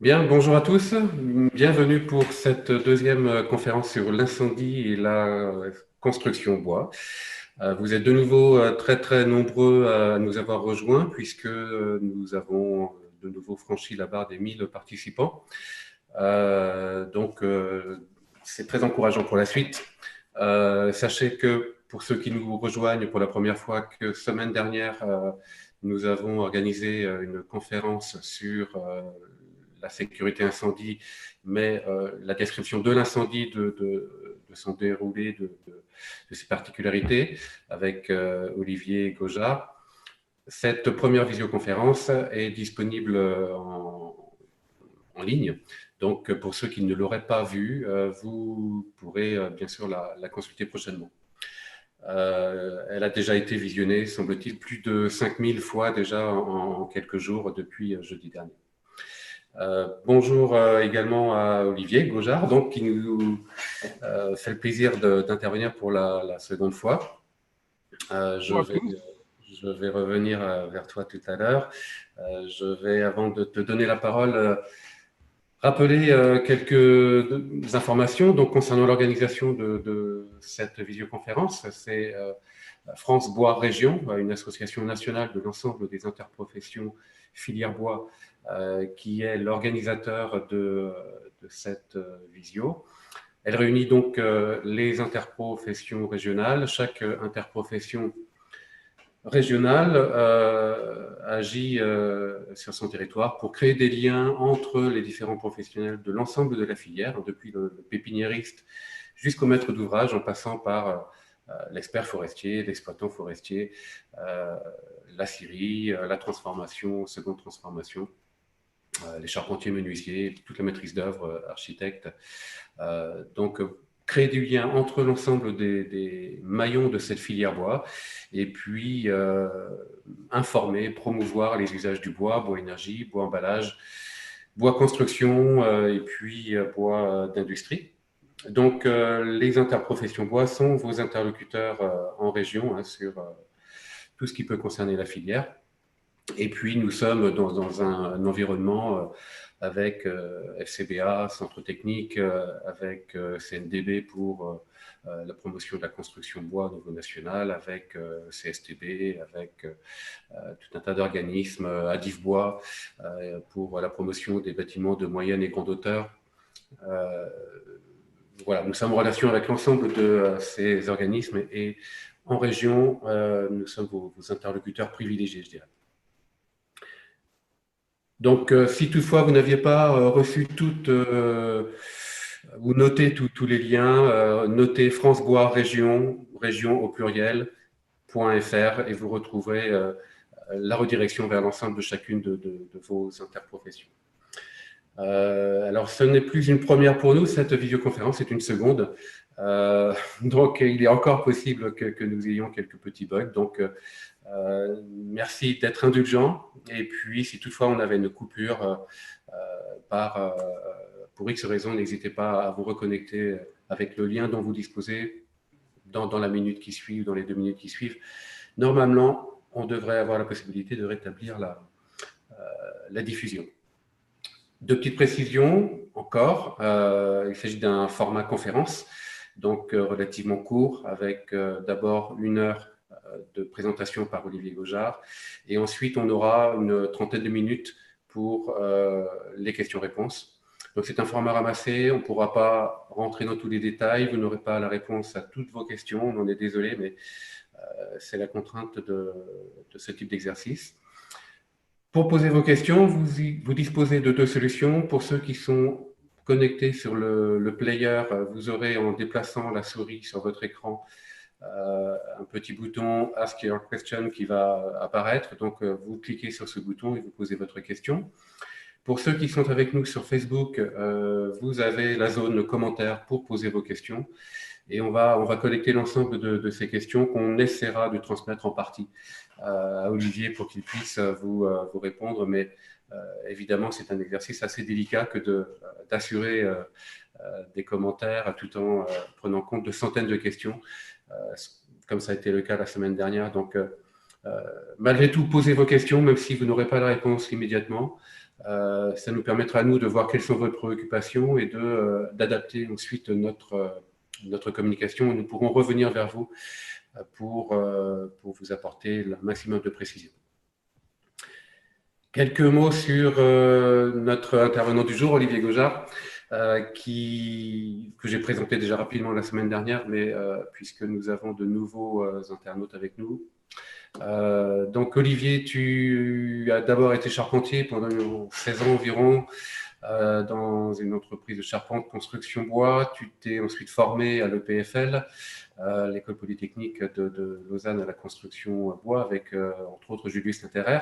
Bien, bonjour à tous. Bienvenue pour cette deuxième conférence sur l'incendie et la construction bois. Vous êtes de nouveau très très nombreux à nous avoir rejoints puisque nous avons de nouveau franchi la barre des 1000 participants. Donc, c'est très encourageant pour la suite. Sachez que pour ceux qui nous rejoignent pour la première fois, que semaine dernière, nous avons organisé une conférence sur la sécurité incendie, mais la description de l'incendie, de son déroulé, de ses particularités, avec Olivier Gaujard. Cette première visioconférence est disponible en ligne. Donc, pour ceux qui ne l'auraient pas vue, vous pourrez bien sûr la consulter prochainement. Elle a déjà été visionnée, semble-t-il, plus de 5000 fois déjà en quelques jours depuis jeudi dernier. Bonjour également à Olivier Gaujard, donc, qui nous fait le plaisir d'intervenir pour la seconde fois. Bonjour à tous. Je vais revenir vers toi tout à l'heure. Je vais, avant de te donner la parole, rappeler quelques informations donc, concernant l'organisation de cette visioconférence. C'est France Bois Région, une association nationale de l'ensemble des interprofessions filière bois, qui est l'organisateur de cette visio. Elle réunit donc les interprofessions régionales. Chaque interprofession régionale agit sur son territoire pour créer des liens entre les différents professionnels de l'ensemble de la filière, depuis le pépiniériste jusqu'au maître d'ouvrage, en passant par l'expert forestier, l'exploitant forestier, la scierie, la transformation, seconde transformation, les charpentiers menuisiers, toute la maîtrise d'œuvre, architecte. Donc, créer du lien entre l'ensemble des maillons de cette filière bois et puis informer, promouvoir les usages du bois, bois énergie, bois emballage, bois construction et puis bois d'industrie. Donc, les interprofessions bois sont vos interlocuteurs en région sur tout ce qui peut concerner la filière. Et puis, nous sommes dans un environnement avec FCBA, Centre technique, avec CNDB pour la promotion de la construction bois au niveau national, avec CSTB, avec tout un tas d'organismes, Adif Bois, pour la promotion des bâtiments de moyenne et grande hauteur. Voilà, nous sommes en relation avec l'ensemble de ces organismes et en région, nous sommes vos interlocuteurs privilégiés, je dirais. Donc, si toutefois vous n'aviez pas reçu toutes ou noté tous les liens, notez France Bois Région, région au pluriel, .fr et vous retrouverez la redirection vers l'ensemble de chacune de vos interprofessions. Alors, ce n'est plus une première pour nous, cette visioconférence, c'est une seconde. Donc, il est encore possible que nous ayons quelques petits bugs. Donc, merci d'être indulgent. Et puis, si toutefois on avait une coupure pour X raisons, n'hésitez pas à vous reconnecter avec le lien dont vous disposez dans la minute qui suit ou dans les 2 minutes qui suivent. Normalement, on devrait avoir la possibilité de rétablir la diffusion. 2 petites précisions encore. Il s'agit d'un format conférence, donc relativement court, avec d'abord 1 heure de présentation par Olivier Gaujard. Et ensuite, on aura une trentaine de minutes pour les questions-réponses. Donc, c'est un format ramassé. On ne pourra pas rentrer dans tous les détails. Vous n'aurez pas la réponse à toutes vos questions. On en est désolé, mais c'est la contrainte de ce type d'exercice. Pour poser vos questions, vous disposez de 2 solutions. Pour ceux qui sont connectés sur le player, vous aurez, en déplaçant la souris sur votre écran, un petit bouton Ask Your Question qui va apparaître. Donc, vous cliquez sur ce bouton et vous posez votre question. Pour ceux qui sont avec nous sur Facebook, vous avez la zone commentaires pour poser vos questions. Et on va collecter l'ensemble de ces questions qu'on essaiera de transmettre en partie à Olivier pour qu'il puisse vous répondre. Mais évidemment, c'est un exercice assez délicat que d'assurer des commentaires tout en prenant compte de centaines de questions, comme ça a été le cas la semaine dernière. Donc, malgré tout, posez vos questions, même si vous n'aurez pas la réponse immédiatement. Ça nous permettra à nous de voir quelles sont vos préoccupations et d'adapter ensuite notre communication. Nous pourrons revenir vers vous pour vous apporter le maximum de précision. Quelques mots sur notre intervenant du jour, Olivier Gaujard, que j'ai présenté déjà rapidement la semaine dernière, mais puisque nous avons de nouveaux internautes avec nous. Donc Olivier, tu as d'abord été charpentier pendant 16 ans environ dans une entreprise de charpente, construction bois. Tu t'es ensuite formé à l'EPFL, l'école polytechnique de Lausanne à la construction bois, avec entre autres Julius Linterer.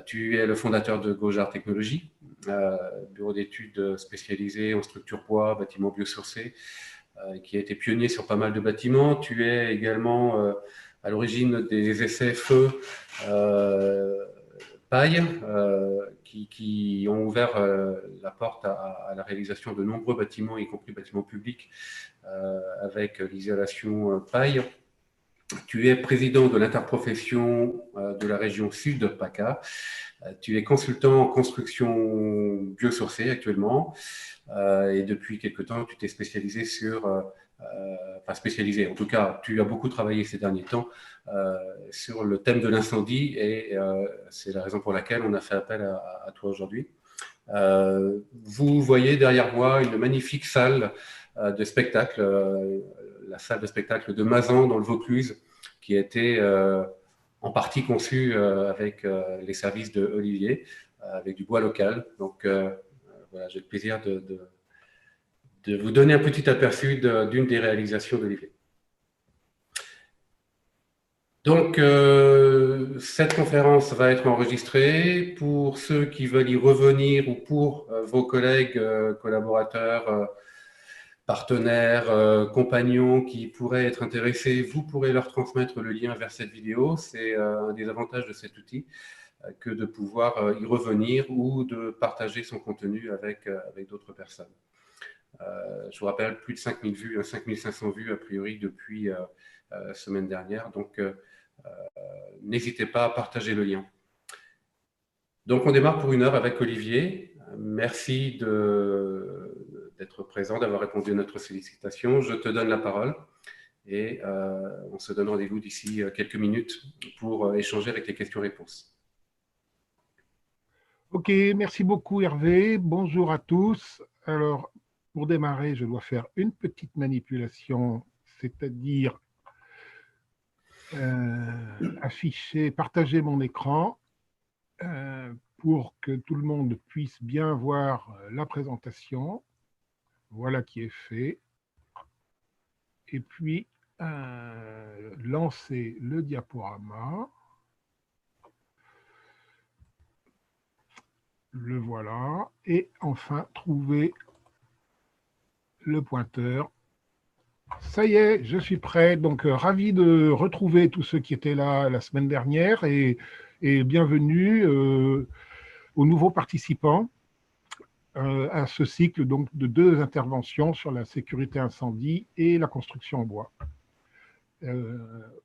Tu es le fondateur de Gaujard Technologies, bureau d'études spécialisé en structure bois, bâtiments biosourcés, qui a été pionnier sur pas mal de bâtiments. Tu es également à l'origine des essais feu paille qui ont ouvert la porte à la réalisation de nombreux bâtiments, y compris bâtiments publics, avec l'isolation paille. Tu es président de l'interprofession de la région Sud PACA. Tu es consultant en construction biosourcée actuellement. Et depuis quelque temps, tu t'es spécialisé enfin spécialisé, en tout cas, tu as beaucoup travaillé ces derniers temps sur le thème de l'incendie et c'est la raison pour laquelle on a fait appel à toi aujourd'hui. Vous voyez derrière moi une magnifique salle de spectacle, la salle de spectacle de Mazan dans le Vaucluse, qui a été en partie conçue avec les services de Olivier, avec du bois local. Donc voilà, j'ai le plaisir de vous donner un petit aperçu d'une des réalisations d'Olivier. Donc, cette conférence va être enregistrée. Pour ceux qui veulent y revenir ou pour vos collègues, collaborateurs, partenaires, compagnons qui pourraient être intéressés, vous pourrez leur transmettre le lien vers cette vidéo. C'est un des avantages de cet outil que de pouvoir y revenir ou de partager son contenu avec d'autres personnes. Je vous rappelle, plus de 5000 vues, 5500 vues a priori depuis la semaine dernière. Donc, n'hésitez pas à partager le lien. Donc, on démarre pour 1 heure avec Olivier. Merci d'être présent, d'avoir répondu à notre sollicitation. Je te donne la parole et on se donne rendez-vous d'ici quelques minutes pour échanger avec les questions-réponses. Ok, merci beaucoup Hervé. Bonjour à tous. Alors, pour démarrer, je dois faire une petite manipulation, c'est-à-dire afficher, partager mon écran pour que tout le monde puisse bien voir la présentation. Voilà qui est fait. Et puis, lancer le diaporama. Le voilà. Et enfin, trouver le pointeur. Ça y est, je suis prêt. Donc, ravi de retrouver tous ceux qui étaient là la semaine dernière et bienvenue aux nouveaux participants à ce cycle donc, de 2 interventions sur la sécurité incendie et la construction en bois.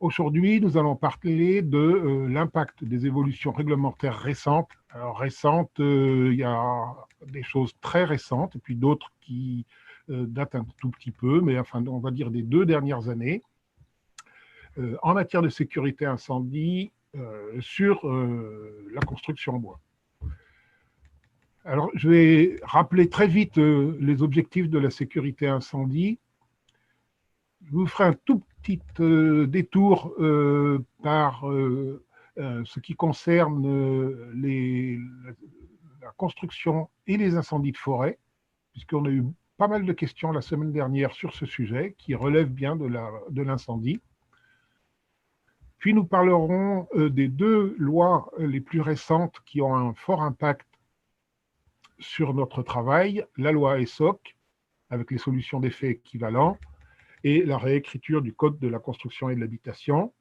Aujourd'hui, nous allons parler de l'impact des évolutions réglementaires récentes. Alors, récentes, il y a des choses très récentes et puis d'autres qui datent un tout petit peu, mais enfin, on va dire des 2 dernières années, en matière de sécurité incendie sur la construction en bois. Alors, je vais rappeler très vite les objectifs de la sécurité incendie. Je vous ferai un tout petit détour par ce qui concerne la construction et les incendies de forêt, puisqu'on a eu pas mal de questions la semaine dernière sur ce sujet, qui relèvent bien de l'incendie. Puis nous parlerons des 2 lois les plus récentes qui ont un fort impact sur notre travail, la loi ESSOC, avec les solutions d'effet équivalents, et la réécriture du Code de la construction et de l'habitation,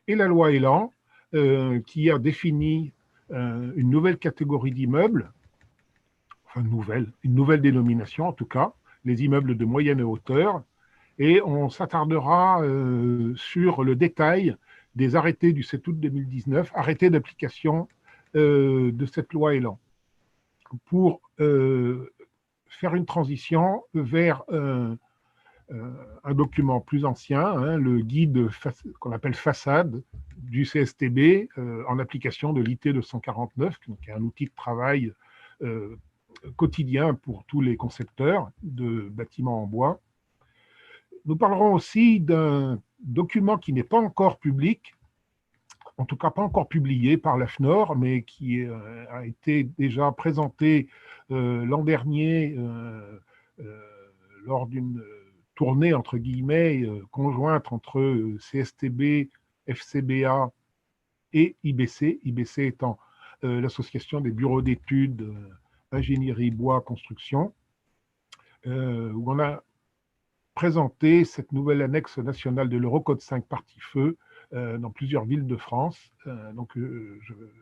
et la loi Elan, qui a défini une nouvelle catégorie d'immeubles, enfin une nouvelle dénomination en tout cas, les immeubles de moyenne hauteur, et on s'attardera sur le détail des arrêtés du 7 août 2019, arrêtés d'application de cette loi Elan. pour faire une transition vers un document plus ancien, hein, le guide qu'on appelle façade du CSTB en application de l'IT 249, qui est un outil de travail quotidien pour tous les concepteurs de bâtiments en bois. Nous parlerons aussi d'un document qui n'est pas encore public, en tout cas pas encore publié par l'AFNOR, mais qui a été déjà présenté l'an dernier lors d'une tournée, entre guillemets, conjointe entre CSTB, FCBA et IBC, IBC étant l'association des bureaux d'études ingénierie bois construction, où on a présenté cette nouvelle annexe nationale de l'Eurocode 5 partie feu dans plusieurs villes de France. Donc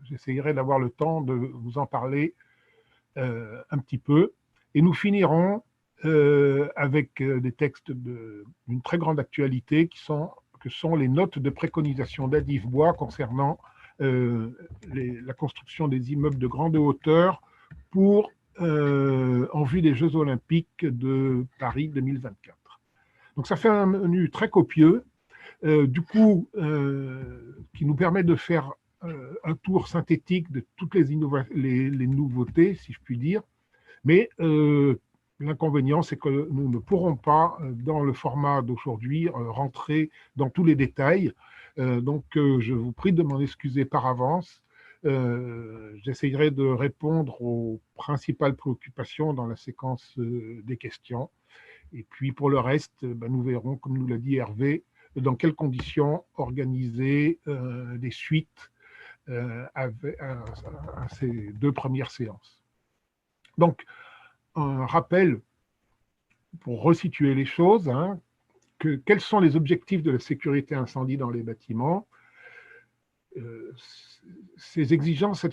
j'essayerai d'avoir le temps de vous en parler un petit peu. Et nous finirons avec des textes d'une très grande actualité que sont les notes de préconisation d'Adif Bois concernant la construction des immeubles de grande hauteur en vue des Jeux Olympiques de Paris 2024. Donc ça fait un menu très copieux, du coup, qui nous permet de faire un tour synthétique de toutes les nouveautés, si je puis dire, mais l'inconvénient, c'est que nous ne pourrons pas, dans le format d'aujourd'hui, rentrer dans tous les détails. Donc, je vous prie de m'en excuser par avance. J'essayerai de répondre aux principales préoccupations dans la séquence des questions. Et puis, pour le reste, nous verrons, comme nous l'a dit Hervé, dans quelles conditions organiser des suites à ces deux premières séances. Donc, un rappel pour resituer les choses, hein, quels sont les objectifs de la sécurité incendie dans les bâtiments. Ces exigences,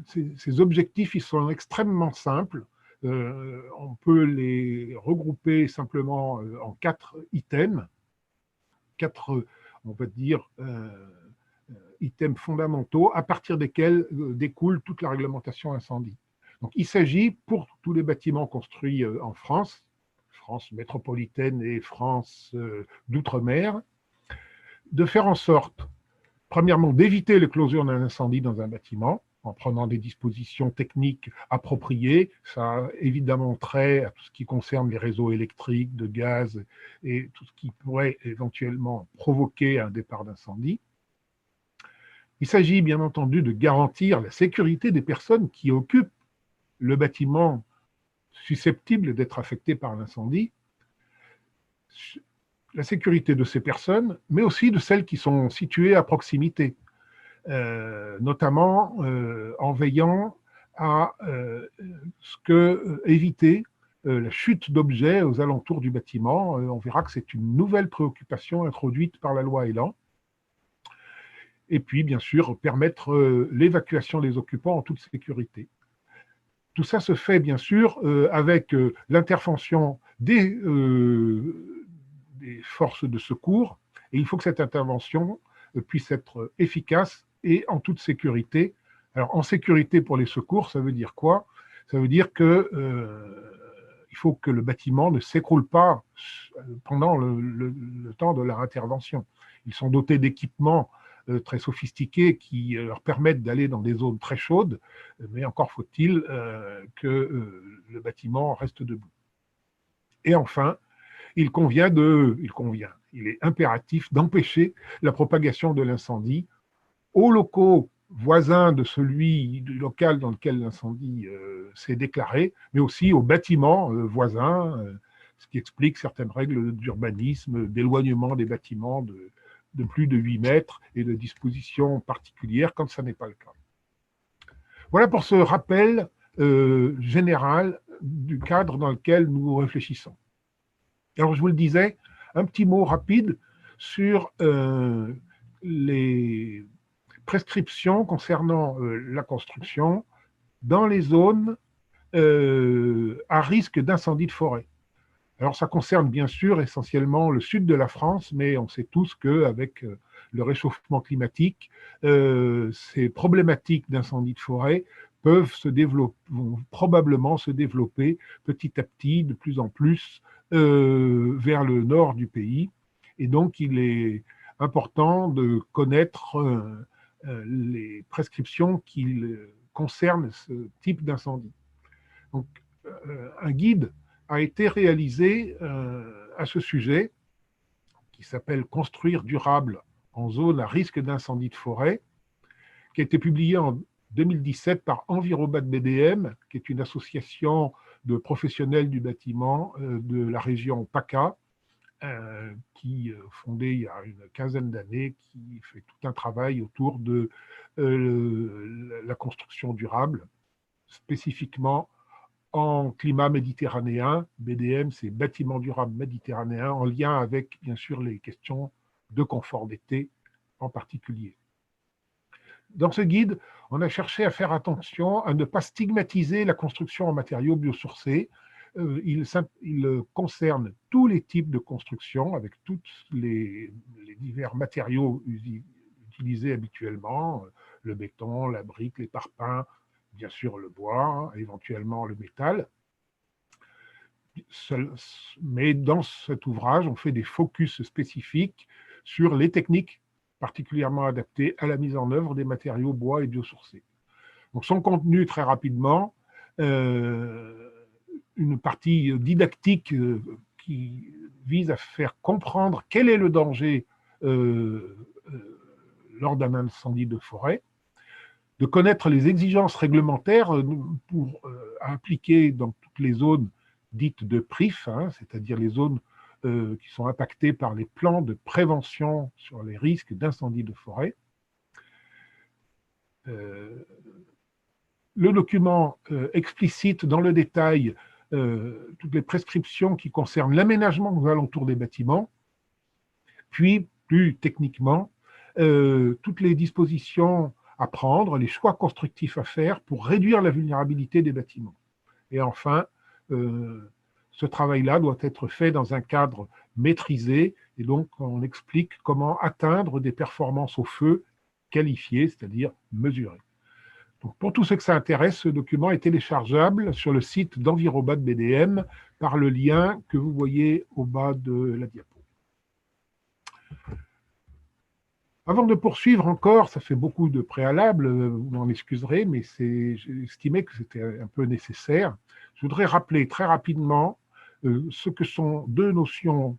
ces objectifs, ils sont extrêmement simples. On peut les regrouper simplement en 4 items, 4, on va dire, items fondamentaux à partir desquels découle toute la réglementation incendie. Donc, il s'agit, pour tous les bâtiments construits en France, France métropolitaine et France d'outre-mer, de faire en sorte, premièrement, d'éviter l'éclosion d'un incendie dans un bâtiment, en prenant des dispositions techniques appropriées. Ça a évidemment trait à tout ce qui concerne les réseaux électriques, de gaz et tout ce qui pourrait éventuellement provoquer un départ d'incendie. Il s'agit bien entendu de garantir la sécurité des personnes qui occupent le bâtiment susceptible d'être affecté par l'incendie, la sécurité de ces personnes, mais aussi de celles qui sont situées à proximité, notamment en veillant à éviter la chute d'objets aux alentours du bâtiment. On verra que c'est une nouvelle préoccupation introduite par la loi Elan. Et puis, bien sûr, permettre l'évacuation des occupants en toute sécurité. Tout ça se fait, bien sûr, avec l'intervention des forces de secours. Et il faut que cette intervention puisse être efficace et en toute sécurité. Alors, en sécurité pour les secours, ça veut dire quoi? Ça veut dire qu'il faut que le bâtiment ne s'écroule pas pendant le temps de leur intervention. Ils sont dotés d'équipements très sophistiqués qui leur permettent d'aller dans des zones très chaudes, mais encore faut-il que le bâtiment reste debout. Et enfin, il est impératif d'empêcher la propagation de l'incendie aux locaux voisins de celui du local dans lequel l'incendie s'est déclaré, mais aussi aux bâtiments voisins, ce qui explique certaines règles d'urbanisme, d'éloignement des bâtiments de plus de 8 mètres et de dispositions particulières quand ça n'est pas le cas. Voilà pour ce rappel général du cadre dans lequel nous réfléchissons. Alors, je vous le disais, un petit mot rapide sur les prescriptions concernant la construction dans les zones à risque d'incendie de forêt. Alors, ça concerne bien sûr essentiellement le sud de la France, mais on sait tous qu'avec le réchauffement climatique, ces problématiques d'incendie de forêt vont probablement se développer petit à petit, de plus en plus, vers le nord du pays. Et donc, il est important de connaître les prescriptions qui concernent ce type d'incendie. Donc, un guide a été réalisé à ce sujet, qui s'appelle « Construire durable en zone à risque d'incendie de forêt », qui a été publié en 2017 par Envirobat BDM, qui est une association de professionnels du bâtiment de la région PACA, qui fondée il y a une quinzaine d'années, qui fait tout un travail autour de la construction durable, spécifiquement en climat méditerranéen. BDM, c'est bâtiment durable méditerranéen, en lien avec, bien sûr, les questions de confort d'été en particulier. Dans ce guide, on a cherché à faire attention à ne pas stigmatiser la construction en matériaux biosourcés. Il concerne tous les types de construction, avec tous les divers matériaux utilisés habituellement, le béton, la brique, les parpaings, bien sûr le bois, éventuellement le métal. Mais dans cet ouvrage, on fait des focus spécifiques sur les techniques particulièrement adaptées à la mise en œuvre des matériaux bois et biosourcés. Donc son contenu, très rapidement, une partie didactique qui vise à faire comprendre quel est le danger lors d'un incendie de forêt, de connaître les exigences réglementaires pour appliquer dans toutes les zones dites de PRIF, c'est-à-dire les zones qui sont impactées par les plans de prévention sur les risques d'incendie de forêt. Le document explicite dans le détail toutes les prescriptions qui concernent l'aménagement aux alentours des bâtiments, puis plus techniquement, toutes les dispositions à prendre, les choix constructifs à faire pour réduire la vulnérabilité des bâtiments. Et enfin, ce travail-là doit être fait dans un cadre maîtrisé, et donc on explique comment atteindre des performances au feu qualifiées, c'est-à-dire mesurées. Donc, pour tous ceux que ça intéresse, ce document est téléchargeable sur le site d'Envirobat BDM par le lien que vous voyez au bas de la diapo. Avant de poursuivre encore, ça fait beaucoup de préalables, vous m'en excuserez, mais j'ai estimé que c'était un peu nécessaire. Je voudrais rappeler très rapidement ce que sont deux notions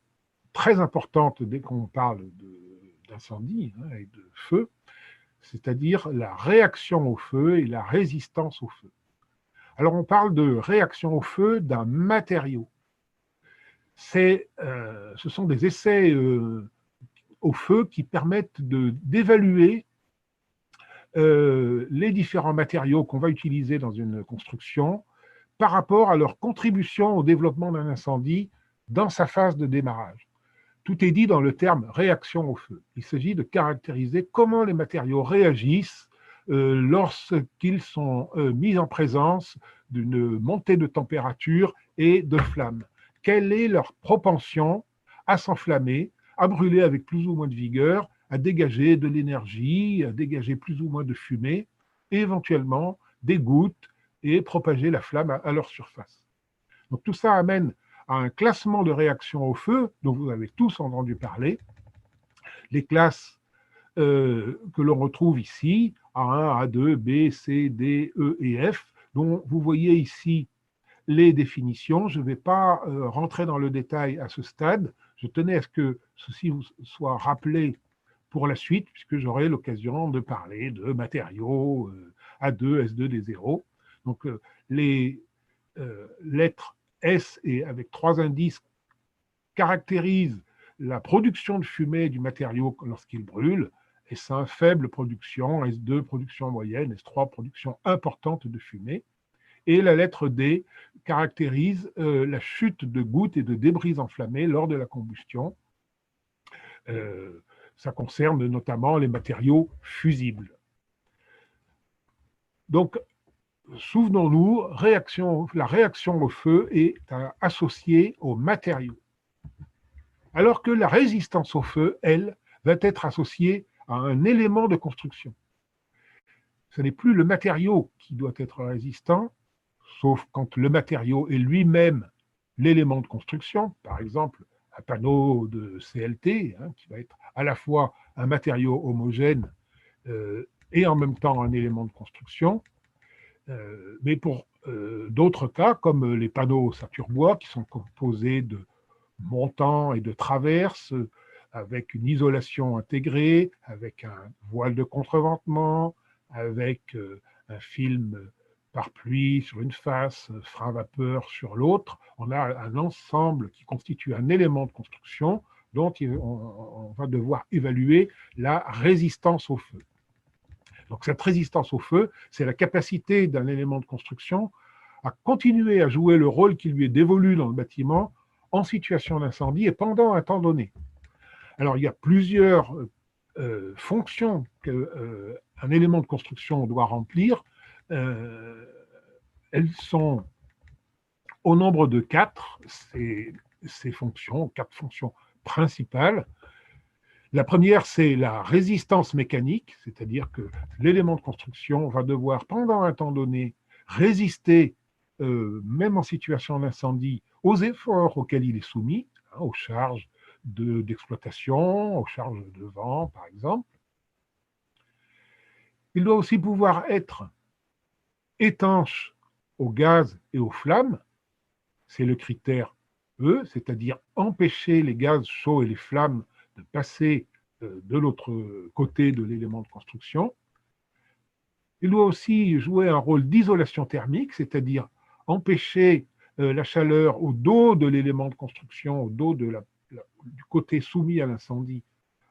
très importantes dès qu'on parle d'incendie et de feu, c'est-à-dire la réaction au feu et la résistance au feu. Alors on parle de réaction au feu d'un matériau. Ce sont des essais au feu qui permettent d'évaluer les différents matériaux qu'on va utiliser dans une construction par rapport à leur contribution au développement d'un incendie dans sa phase de démarrage. Tout est dit dans le terme réaction au feu. Il s'agit de caractériser comment les matériaux réagissent lorsqu'ils sont mis en présence d'une montée de température et de flammes. Quelle est leur propension à s'enflammer, à brûler avec plus ou moins de vigueur, à dégager de l'énergie, à dégager plus ou moins de fumée, et éventuellement des gouttes et propager la flamme à leur surface. Donc tout ça amène à un classement de réaction au feu dont vous avez tous entendu parler. Les classes que l'on retrouve ici, A1, A2, B, C, D, E et F, dont vous voyez ici les définitions. Je ne vais pas rentrer dans le détail à ce stade. Je tenais à ce que ceci vous soit rappelé pour la suite, puisque j'aurai l'occasion de parler de matériaux A2, S2, D0. Donc les lettres S et avec 3 indices caractérisent la production de fumée du matériau lorsqu'il brûle. S1, faible production, S2, production moyenne, S3, production importante de fumée. Et la lettre D caractérise la chute de gouttes et de débris enflammés lors de la combustion. Ça concerne notamment les matériaux fusibles. Donc, souvenons-nous, la réaction au feu est associée aux matériaux. Alors que la résistance au feu, elle, va être associée à un élément de construction. ce n'est plus le matériau qui doit être résistant, sauf quand le matériau est lui-même l'élément de construction, par exemple un panneau de CLT, hein, qui va être à la fois un matériau homogène et en même temps un élément de construction. Mais pour d'autres cas, comme les panneaux Saturbois, qui sont composés de montants et de traverses, avec une isolation intégrée, avec un voile de contreventement, avec un film pare-pluie sur une face, frein vapeur sur l'autre. On a un ensemble qui constitue un élément de construction dont on va devoir évaluer la résistance au feu. Donc cette résistance au feu, c'est la capacité d'un élément de construction à continuer à jouer le rôle qui lui est dévolu dans le bâtiment en situation d'incendie et pendant un temps donné. Alors il y a plusieurs fonctions qu'un élément de construction doit remplir. Elles sont au nombre de 4, ces fonctions, 4 fonctions principales. La première, c'est la résistance mécanique, c'est-à-dire que l'élément de construction va devoir, pendant un temps donné, résister, même en situation d'incendie, aux efforts auxquels il est soumis, hein, aux charges d'exploitation, aux charges de vent, par exemple. Il doit aussi pouvoir être étanche au gaz et aux flammes, c'est le critère E, c'est-à-dire empêcher les gaz chauds et les flammes de passer de l'autre côté de l'élément de construction. Il doit aussi jouer un rôle d'isolation thermique, c'est-à-dire empêcher la chaleur au dos de l'élément de construction, au dos du côté soumis à l'incendie,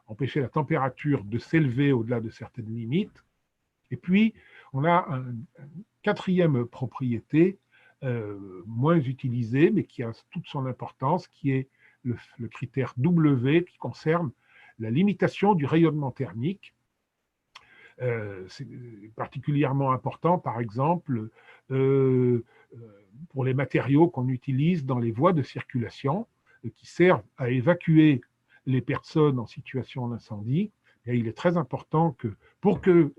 empêcher la température de s'élever au-delà de certaines limites. Et puis, on a une quatrième propriété moins utilisée, mais qui a toute son importance, qui est le critère W, qui concerne la limitation du rayonnement thermique. C'est particulièrement important, par exemple, pour les matériaux qu'on utilise dans les voies de circulation, qui servent à évacuer les personnes en situation d'incendie. Et il est très important que, pour que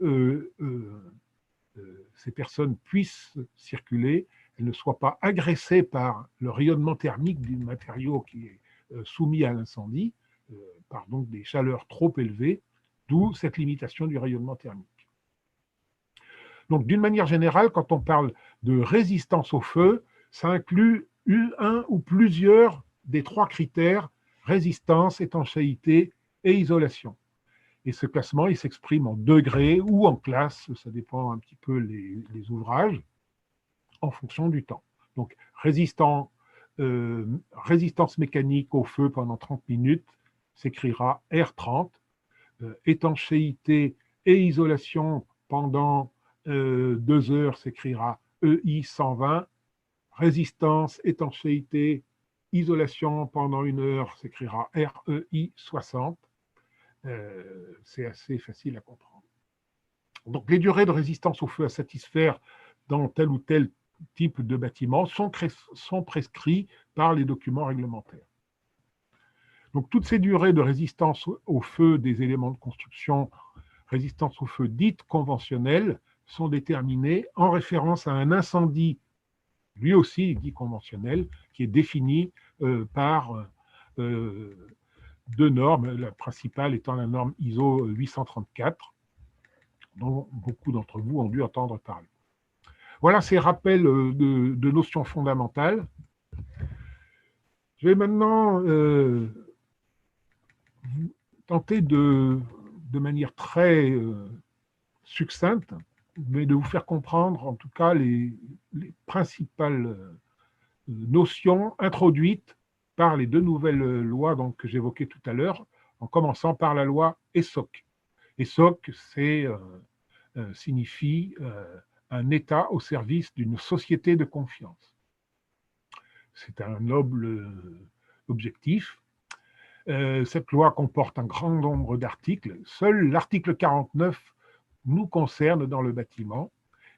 ces personnes puissent circuler, elles ne soient pas agressées par le rayonnement thermique du matériau qui est soumis à l'incendie, par donc des chaleurs trop élevées, d'où cette limitation du rayonnement thermique. Donc, d'une manière générale, quand on parle de résistance au feu, ça inclut un ou plusieurs des 3 critères: résistance, étanchéité et isolation. Et ce classement, il s'exprime en degrés ou en classes, ça dépend un petit peu les ouvrages, en fonction du temps. Donc, résistance mécanique au feu pendant 30 minutes s'écrira R30. Étanchéité et isolation pendant 2 heures s'écrira EI 120. Résistance, étanchéité, isolation pendant 1 heure s'écrira REI 60. C'est assez facile à comprendre. Donc, les durées de résistance au feu à satisfaire dans tel ou tel type de bâtiment sont prescrits par les documents réglementaires. Donc, toutes ces durées de résistance au feu des éléments de construction, résistance au feu dites conventionnelles, sont déterminées en référence à un incendie, lui aussi dit conventionnel, qui est défini par 2 normes, la principale étant la norme ISO 834, dont beaucoup d'entre vous ont dû entendre parler. Voilà ces rappels de notions fondamentales. Je vais maintenant tenter de manière très succincte, mais de vous faire comprendre en tout cas les principales notions introduites par les 2 nouvelles lois donc, que j'évoquais tout à l'heure, en commençant par la loi ESSOC. ESSOC, signifie un État au service d'une société de confiance. C'est un noble objectif. Cette loi comporte un grand nombre d'articles. Seul l'article 49 nous concerne dans le bâtiment.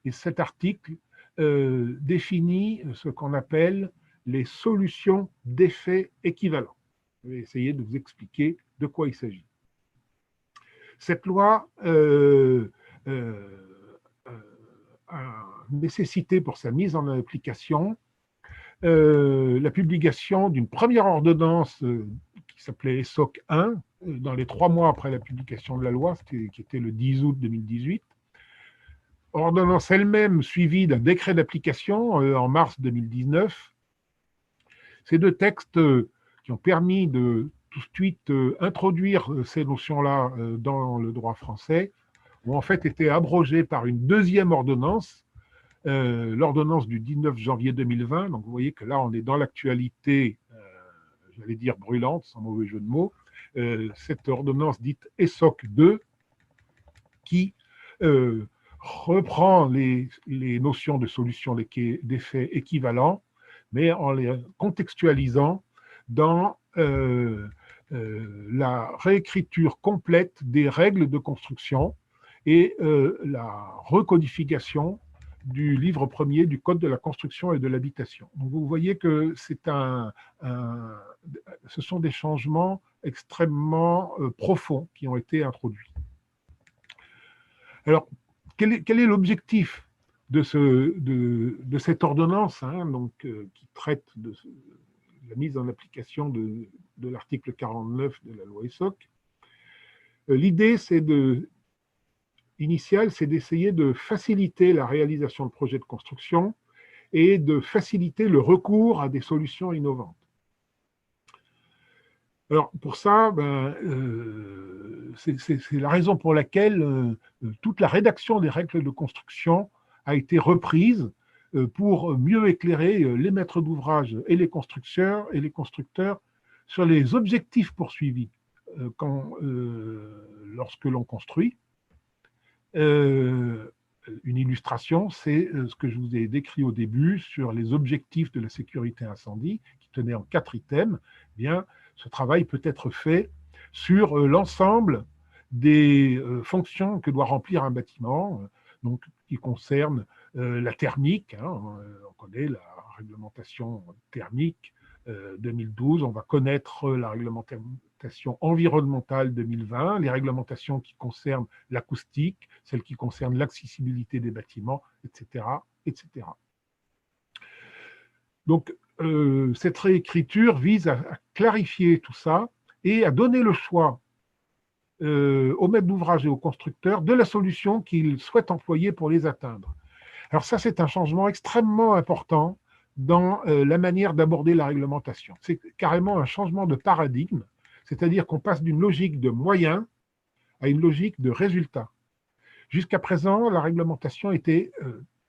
Et cet article définit ce qu'on appelle les solutions d'effets équivalents. Je vais essayer de vous expliquer de quoi il s'agit. Cette loi nécessité pour sa mise en application la publication d'une première ordonnance qui s'appelait ESSOC 1, dans les 3 mois après la publication de la loi, qui était le 10 août 2018. Ordonnance elle-même suivie d'un décret d'application en mars 2019. Ces 2 textes qui ont permis de tout de suite introduire ces notions-là dans le droit français ont en fait été abrogés par une 2e ordonnance, l'ordonnance du 19 janvier 2020. Donc vous voyez que là, on est dans l'actualité, j'allais dire brûlante, sans mauvais jeu de mots. Cette ordonnance dite ESSOC 2, qui reprend les notions de solution d'effet équivalents, mais en les contextualisant dans la réécriture complète des règles de construction et la recodification du livre premier du Code de la construction et de l'habitation. Donc vous voyez que ce sont des changements extrêmement profonds qui ont été introduits. Alors, quel est l'objectif de cette ordonnance qui traite de la mise en application de l'article 49 de la loi ESSOC? L'idée initiale, c'est d'essayer de faciliter la réalisation de projets de construction et de faciliter le recours à des solutions innovantes. Alors, pour ça, c'est la raison pour laquelle toute la rédaction des règles de construction a été reprise pour mieux éclairer les maîtres d'ouvrage et les constructeurs sur les objectifs poursuivis lorsque l'on construit. Une illustration, c'est ce que je vous ai décrit au début sur les objectifs de la sécurité incendie, qui tenaient en 4 items. Eh bien, ce travail peut être fait sur l'ensemble des fonctions que doit remplir un bâtiment, donc qui concernent la thermique. On connaît la réglementation thermique 2012, on va connaître la réglementation environnementale 2020, les réglementations qui concernent l'acoustique, celles qui concernent l'accessibilité des bâtiments, etc., etc. Donc, cette réécriture vise à clarifier tout ça et à donner le choix aux maîtres d'ouvrage et aux constructeurs de la solution qu'ils souhaitent employer pour les atteindre. Alors ça, c'est un changement extrêmement important dans la manière d'aborder la réglementation. C'est carrément un changement de paradigme, c'est-à-dire qu'on passe d'une logique de moyens à une logique de résultats. Jusqu'à présent, la réglementation était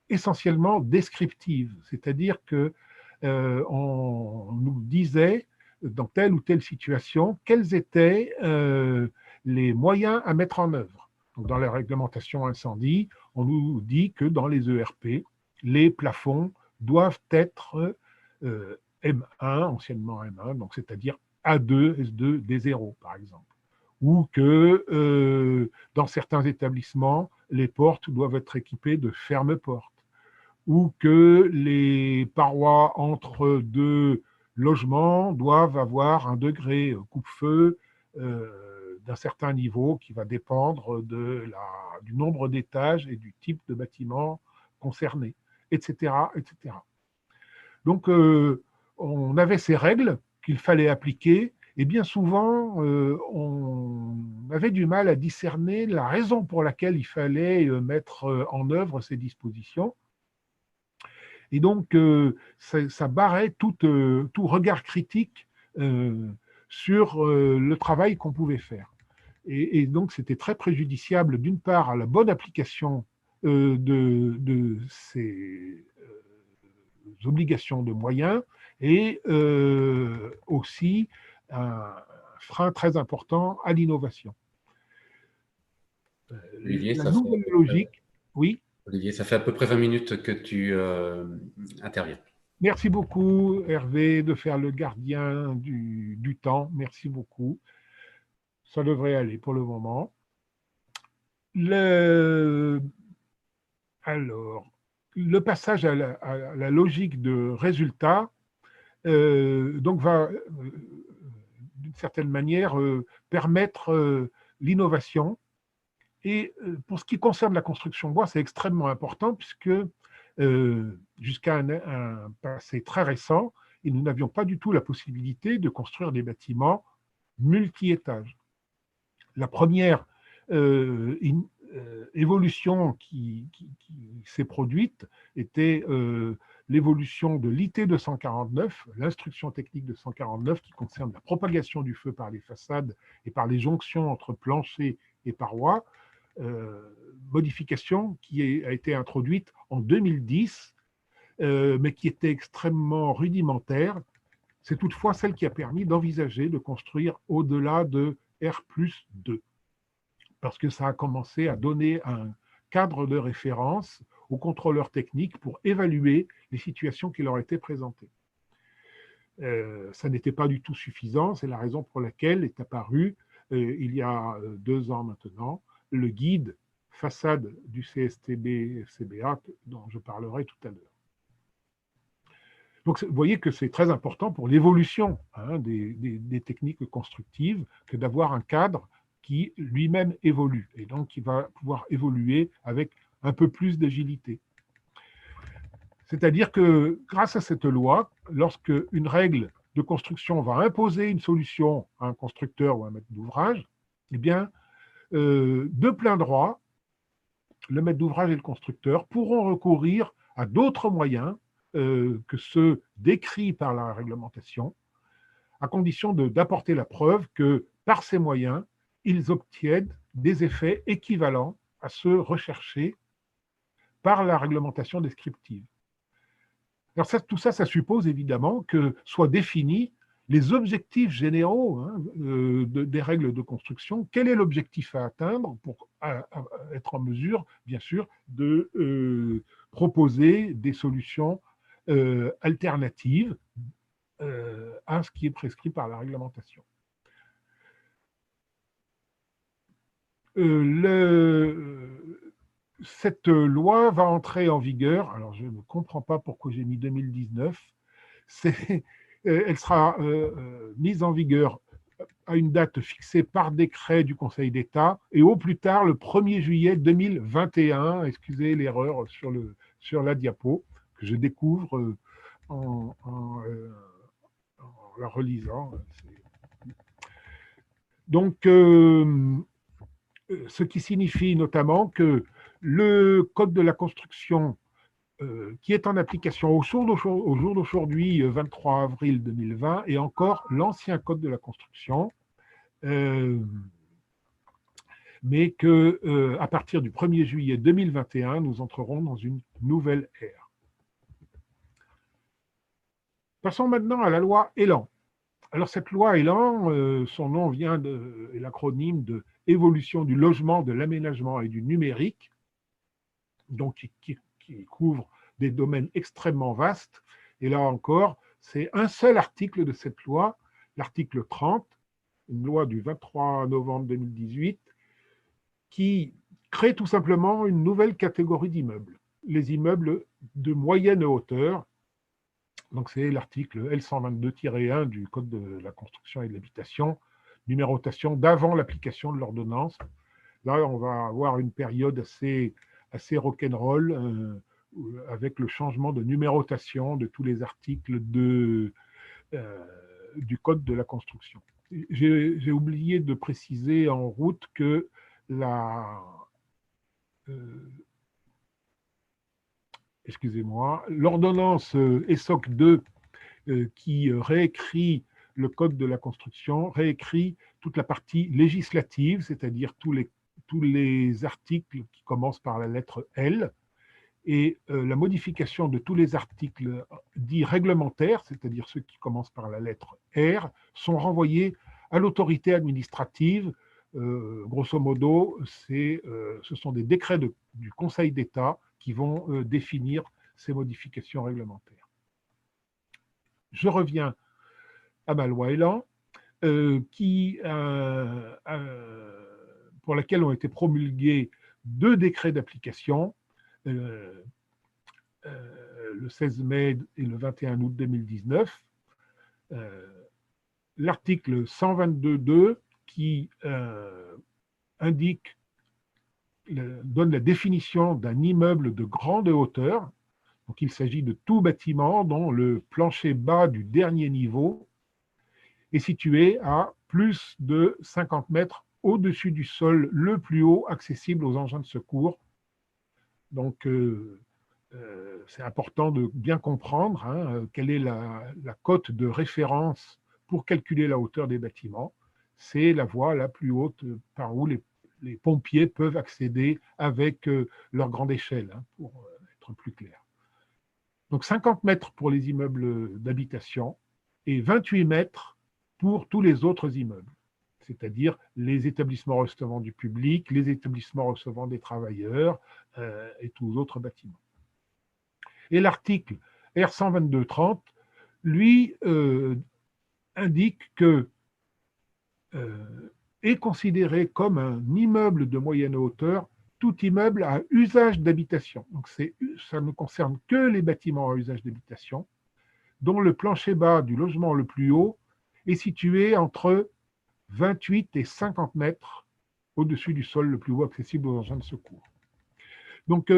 essentiellement descriptive, c'est-à-dire que on nous disait dans telle ou telle situation quels étaient les moyens à mettre en œuvre. Donc, dans la réglementation incendie, on nous dit que dans les ERP, les plafonds doivent être M1, anciennement M1, donc c'est-à-dire A2, S2, D0 par exemple. Ou que dans certains établissements, les portes doivent être équipées de ferme-portes. Ou que les parois entre 2 logements doivent avoir un degré coupe-feu d'un certain niveau qui va dépendre du nombre d'étages et du type de bâtiment concerné, etc., etc. Donc, on avait ces règles qu'il fallait appliquer, et bien souvent, on avait du mal à discerner la raison pour laquelle il fallait mettre en œuvre ces dispositions. Et donc, ça barrait tout regard critique sur le travail qu'on pouvait faire. Et donc, c'était très préjudiciable, d'une part, à la bonne application de ces obligations de moyens, et aussi un frein très important à l'innovation. Olivier, la nouvelle logique, oui. Olivier, ça fait à peu près 20 minutes que tu interviens. Merci beaucoup, Hervé, de faire le gardien du temps. Merci beaucoup. Ça devrait aller pour le moment. Alors, le passage à la logique de résultat donc va, d'une certaine manière, permettre l'innovation Et pour ce qui concerne la construction bois, c'est extrêmement important puisque jusqu'à un passé très récent, nous n'avions pas du tout la possibilité de construire des bâtiments multi-étages. La première évolution qui s'est produite était l'évolution de l'IT 249, l'instruction technique 249 qui concerne la propagation du feu par les façades et par les jonctions entre plancher et parois, modification qui a été introduite en 2010, mais qui était extrêmement rudimentaire. C'est toutefois celle qui a permis d'envisager de construire au-delà de R+2, parce que ça a commencé à donner un cadre de référence aux contrôleurs techniques pour évaluer les situations qui leur étaient présentées. Ça n'était pas du tout suffisant, c'est la raison pour laquelle est apparu, il y a 2 ans maintenant, le guide façade du CSTB-FCBA dont je parlerai tout à l'heure. Donc, vous voyez que c'est très important pour l'évolution des techniques constructives que d'avoir un cadre qui lui-même évolue et donc qui va pouvoir évoluer avec un peu plus d'agilité. C'est-à-dire que grâce à cette loi, lorsque une règle de construction va imposer une solution à un constructeur ou à un maître d'ouvrage, eh bien, de plein droit, le maître d'ouvrage et le constructeur pourront recourir à d'autres moyens que ceux décrits par la réglementation, à condition d'apporter la preuve que par ces moyens, ils obtiennent des effets équivalents à ceux recherchés par la réglementation descriptive. Alors tout ça, ça suppose évidemment que soient définis les objectifs généraux des règles de construction. Quel est l'objectif à atteindre pour être en mesure, bien sûr, de proposer des solutions alternatives à ce qui est prescrit par la réglementation. Cette loi va entrer en vigueur, alors je ne comprends pas pourquoi j'ai mis 2019, elle sera mise en vigueur à une date fixée par décret du Conseil d'État et au plus tard le 1er juillet 2021, excusez l'erreur sur la diapo, que je découvre en la relisant. Donc, ce qui signifie notamment que le Code de la construction qui est en application au jour d'aujourd'hui, 23 avril 2020, et encore l'ancien Code de la construction, mais qu'à partir du 1er juillet 2021, nous entrerons dans une nouvelle ère. Passons maintenant à la loi Elan. Alors cette loi Elan, son nom vient de l'acronyme de Évolution du logement, de l'aménagement et du numérique, donc qui couvre des domaines extrêmement vastes. Et là encore, c'est un seul article de cette loi, l'article 30, une loi du 23 novembre 2018, qui crée tout simplement une nouvelle catégorie d'immeubles, les immeubles de moyenne hauteur. Donc c'est l'article L122-1 du Code de la construction et de l'habitation, numérotation d'avant l'application de l'ordonnance. Là, on va avoir une période assez rock'n'roll avec le changement de numérotation de tous les articles du Code de la construction. J'ai oublié de préciser en route que l'ordonnance ESSOC 2 qui réécrit le Code de la construction, réécrit toute la partie législative, c'est-à-dire tous les articles qui commencent par la lettre L, et la modification de tous les articles dits réglementaires, c'est-à-dire ceux qui commencent par la lettre R, sont renvoyés à l'autorité administrative. Grosso modo, ce sont des décrets du Conseil d'État qui vont définir ces modifications réglementaires. Je reviens à ma loi Elan, pour laquelle ont été promulgués 2 décrets d'application, le 16 mai et le 21 août 2019. L'article 122.2 qui indique donne la définition d'un immeuble de grande hauteur. Donc, il s'agit de tout bâtiment dont le plancher bas du dernier niveau est situé à plus de 50 mètres au-dessus du sol le plus haut accessible aux engins de secours. Donc, c'est important de bien comprendre quelle est la cote de référence pour calculer la hauteur des bâtiments. C'est la voie la plus haute par où les pompiers peuvent accéder avec leur grande échelle, pour être plus clair. Donc 50 mètres pour les immeubles d'habitation et 28 mètres pour tous les autres immeubles, c'est-à-dire les établissements recevant du public, les établissements recevant des travailleurs et tous les autres bâtiments. Et l'article R122-30, lui, indique que est considéré comme un immeuble de moyenne hauteur tout immeuble à usage d'habitation. Donc ça ne concerne que les bâtiments à usage d'habitation, dont le plancher bas du logement le plus haut est situé entre 28 et 50 mètres au-dessus du sol le plus haut accessible aux engins de secours. Donc,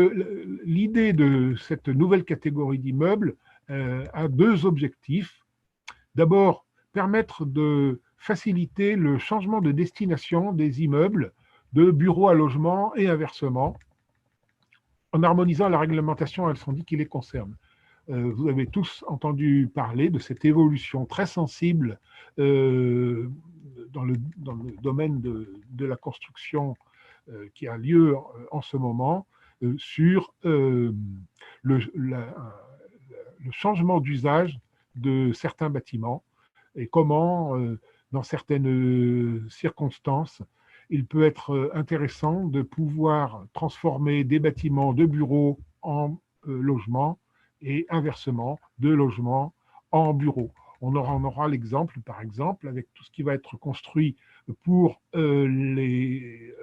l'idée de cette nouvelle catégorie d'immeubles a deux objectifs. D'abord, permettre de faciliter le changement de destination des immeubles de bureaux à logement et inversement, en harmonisant la réglementation incendie qui les concerne. Vous avez tous entendu parler de cette évolution très sensible dans le domaine de la construction qui a lieu en ce moment, sur le changement d'usage de certains bâtiments et comment, dans certaines circonstances, il peut être intéressant de pouvoir transformer des bâtiments de bureaux en logements et inversement, de logements en bureaux. On aura l'exemple, par exemple, avec tout ce qui va être construit pour les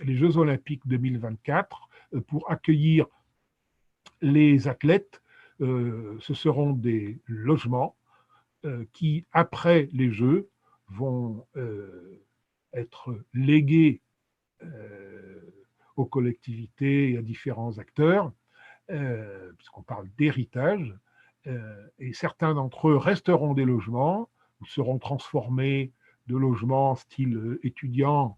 Jeux Olympiques 2024, pour accueillir les athlètes. Ce seront des logements qui, après les Jeux, vont être légués aux collectivités et à différents acteurs, puisqu'on parle d'héritage, et certains d'entre eux resteront des logements ou seront transformés de logements style étudiant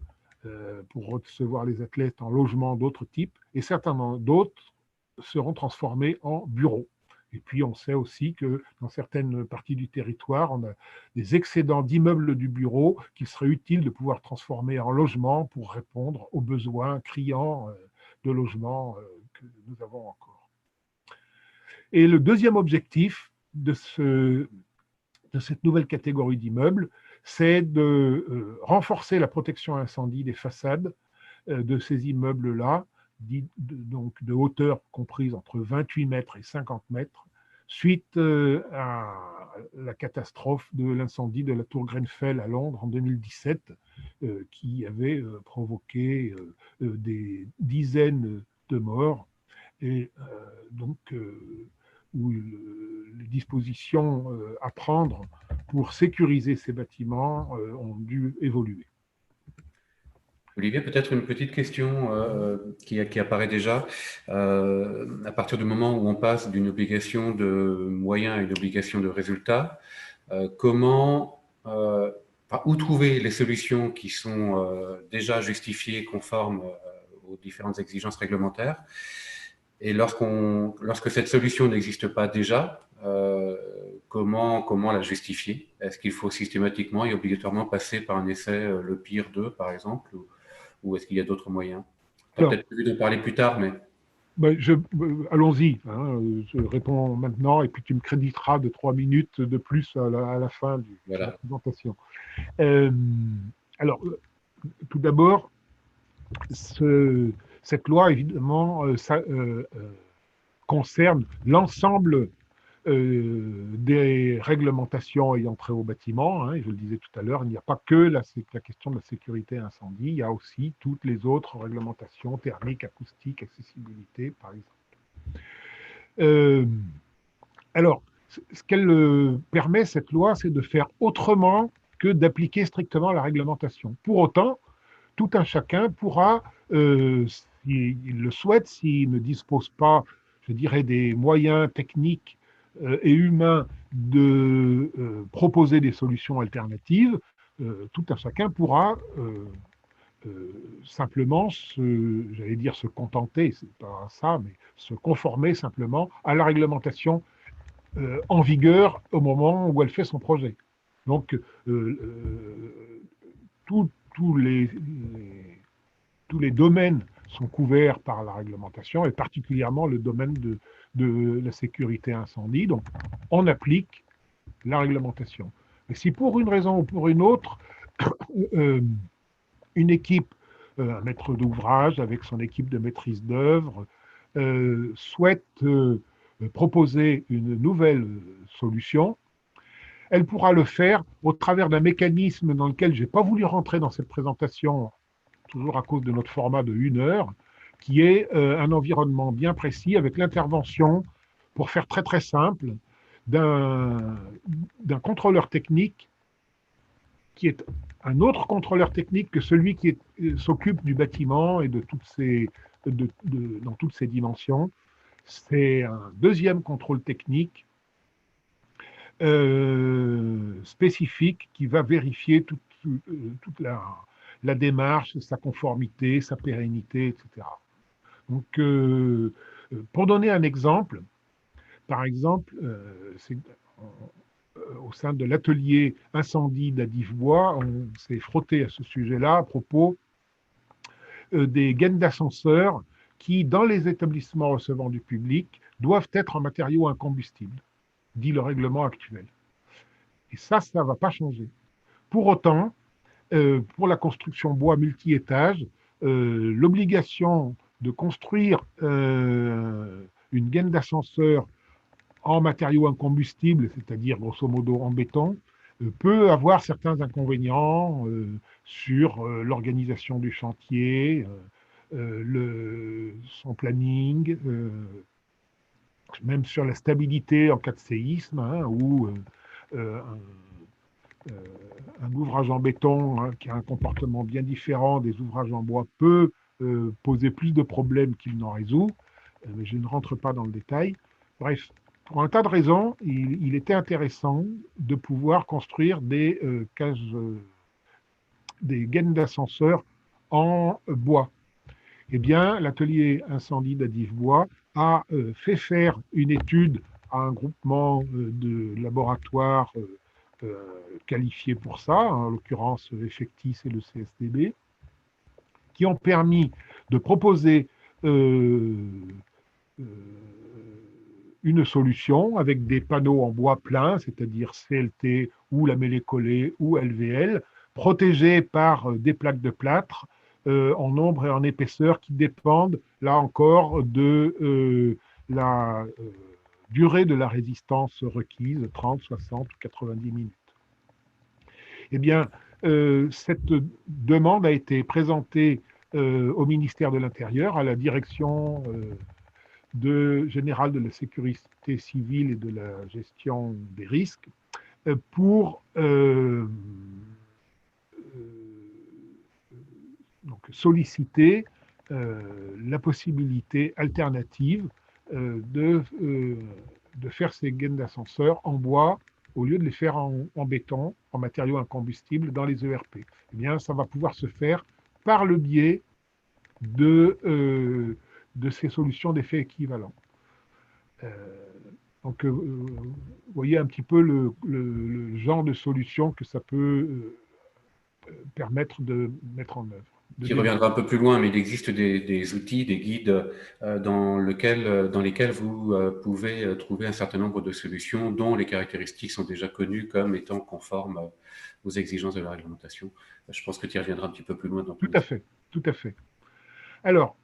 pour recevoir les athlètes en logements d'autres types, et certains d'autres seront transformés en bureaux. Et puis, on sait aussi que dans certaines parties du territoire, on a des excédents d'immeubles du bureau qu'il serait utile de pouvoir transformer en logements pour répondre aux besoins criants de logement que nous avons encore. Et le deuxième objectif de cette nouvelle catégorie d'immeubles, c'est de renforcer la protection incendie des façades de ces immeubles-là, donc de hauteur comprise entre 28 mètres et 50 mètres, suite à la catastrophe de l'incendie de la tour Grenfell à Londres en 2017, qui avait provoqué des dizaines de morts, et donc où les dispositions à prendre pour sécuriser ces bâtiments ont dû évoluer. Olivier, peut-être une petite question qui apparaît déjà. À partir du moment où on passe d'une obligation de moyens à une obligation de résultat, où trouver les solutions qui sont déjà justifiées, conformes aux différentes exigences réglementaires, et lorsque cette solution n'existe pas déjà, comment la justifier? Est-ce qu'il faut systématiquement et obligatoirement passer par un essai le pire 2, par exemple, ou est-ce qu'il y a d'autres moyens? Tu as peut-être prévu de parler plus tard, mais... Allons-y, je réponds maintenant et puis tu me créditeras de 3 minutes de plus à la fin de la présentation. Alors, tout d'abord, cette loi, évidemment, concerne l'ensemble des réglementations ayant trait au bâtiment. Je le disais tout à l'heure, il n'y a pas que la question de la sécurité incendie, il y a aussi toutes les autres réglementations thermiques, acoustiques, accessibilité, par exemple. Alors, ce qu'elle permet, cette loi, c'est de faire autrement que d'appliquer strictement la réglementation. Pour autant, tout un chacun pourra, s'il le souhaite, s'il ne dispose pas, je dirais, des moyens techniques et humains de proposer des solutions alternatives, tout un chacun pourra simplement j'allais dire se contenter, c'est pas ça, mais se conformer simplement à la réglementation en vigueur au moment où elle fait son projet. Donc, tous tous les domaines sont couverts par la réglementation, et particulièrement le domaine de la sécurité incendie. Donc, on applique la réglementation. Et si pour une raison ou pour une autre, euh, une équipe, un maître d'ouvrage avec son équipe de maîtrise d'œuvre, souhaite proposer une nouvelle solution, elle pourra le faire au travers d'un mécanisme dans lequel je n'ai pas voulu rentrer dans cette présentation, toujours à cause de notre format de 1 heure, qui est un environnement bien précis avec l'intervention, pour faire très très simple, d'un contrôleur technique qui est un autre contrôleur technique que celui qui s'occupe du bâtiment et dans toutes ses dimensions. C'est un deuxième contrôle technique spécifique qui va vérifier toute la démarche, sa conformité, sa pérennité, etc. Donc, pour donner un exemple, par exemple, au sein de l'atelier incendie d'Adif-Bois, on s'est frotté à ce sujet-là à propos des gaines d'ascenseurs qui, dans les établissements recevant du public, doivent être en matériaux incombustibles, dit le règlement actuel. Et ça ne va pas changer. Pour autant, pour la construction bois multi-étages, l'obligation de construire une gaine d'ascenseur en matériaux incombustibles, c'est-à-dire grosso modo en béton, peut avoir certains inconvénients sur l'organisation du chantier, son planning, même sur la stabilité en cas de séisme, hein, où un ouvrage en béton, hein, qui a un comportement bien différent des ouvrages en bois, peut poser plus de problèmes qu'il n'en résout, mais je ne rentre pas dans le détail. Bref, pour un tas de raisons, il était intéressant de pouvoir construire des gaines d'ascenseurs en bois. Eh bien, l'atelier incendie d'Adif-Bois a fait faire une étude à un groupement de laboratoires qualifiés pour ça, en l'occurrence Effectis et le CSTB, qui ont permis de proposer une solution avec des panneaux en bois plein, c'est-à-dire CLT ou lamellé-collé ou LVL, protégés par des plaques de plâtre en nombre et en épaisseur qui dépendent, là encore, de la durée de la résistance requise, 30, 60 ou 90 minutes. Eh bien, cette demande a été présentée au ministère de l'Intérieur, à la direction générale de la sécurité civile et de la gestion des risques, pour donc solliciter la possibilité alternative de faire ces gaines d'ascenseur en bois au lieu de les faire en béton, en matériaux incombustibles dans les ERP. Eh bien, ça va pouvoir se faire par le biais de ces solutions d'effet équivalent. Donc, vous voyez un petit peu le genre de solution que ça peut permettre de mettre en œuvre. Qui reviendra un peu plus loin, mais il existe des outils, des guides dans lesquels vous pouvez trouver un certain nombre de solutions dont les caractéristiques sont déjà connues comme étant conformes aux exigences de la réglementation. Je pense que tu y reviendras un petit peu plus loin. Tout à fait, tout à fait. Alors,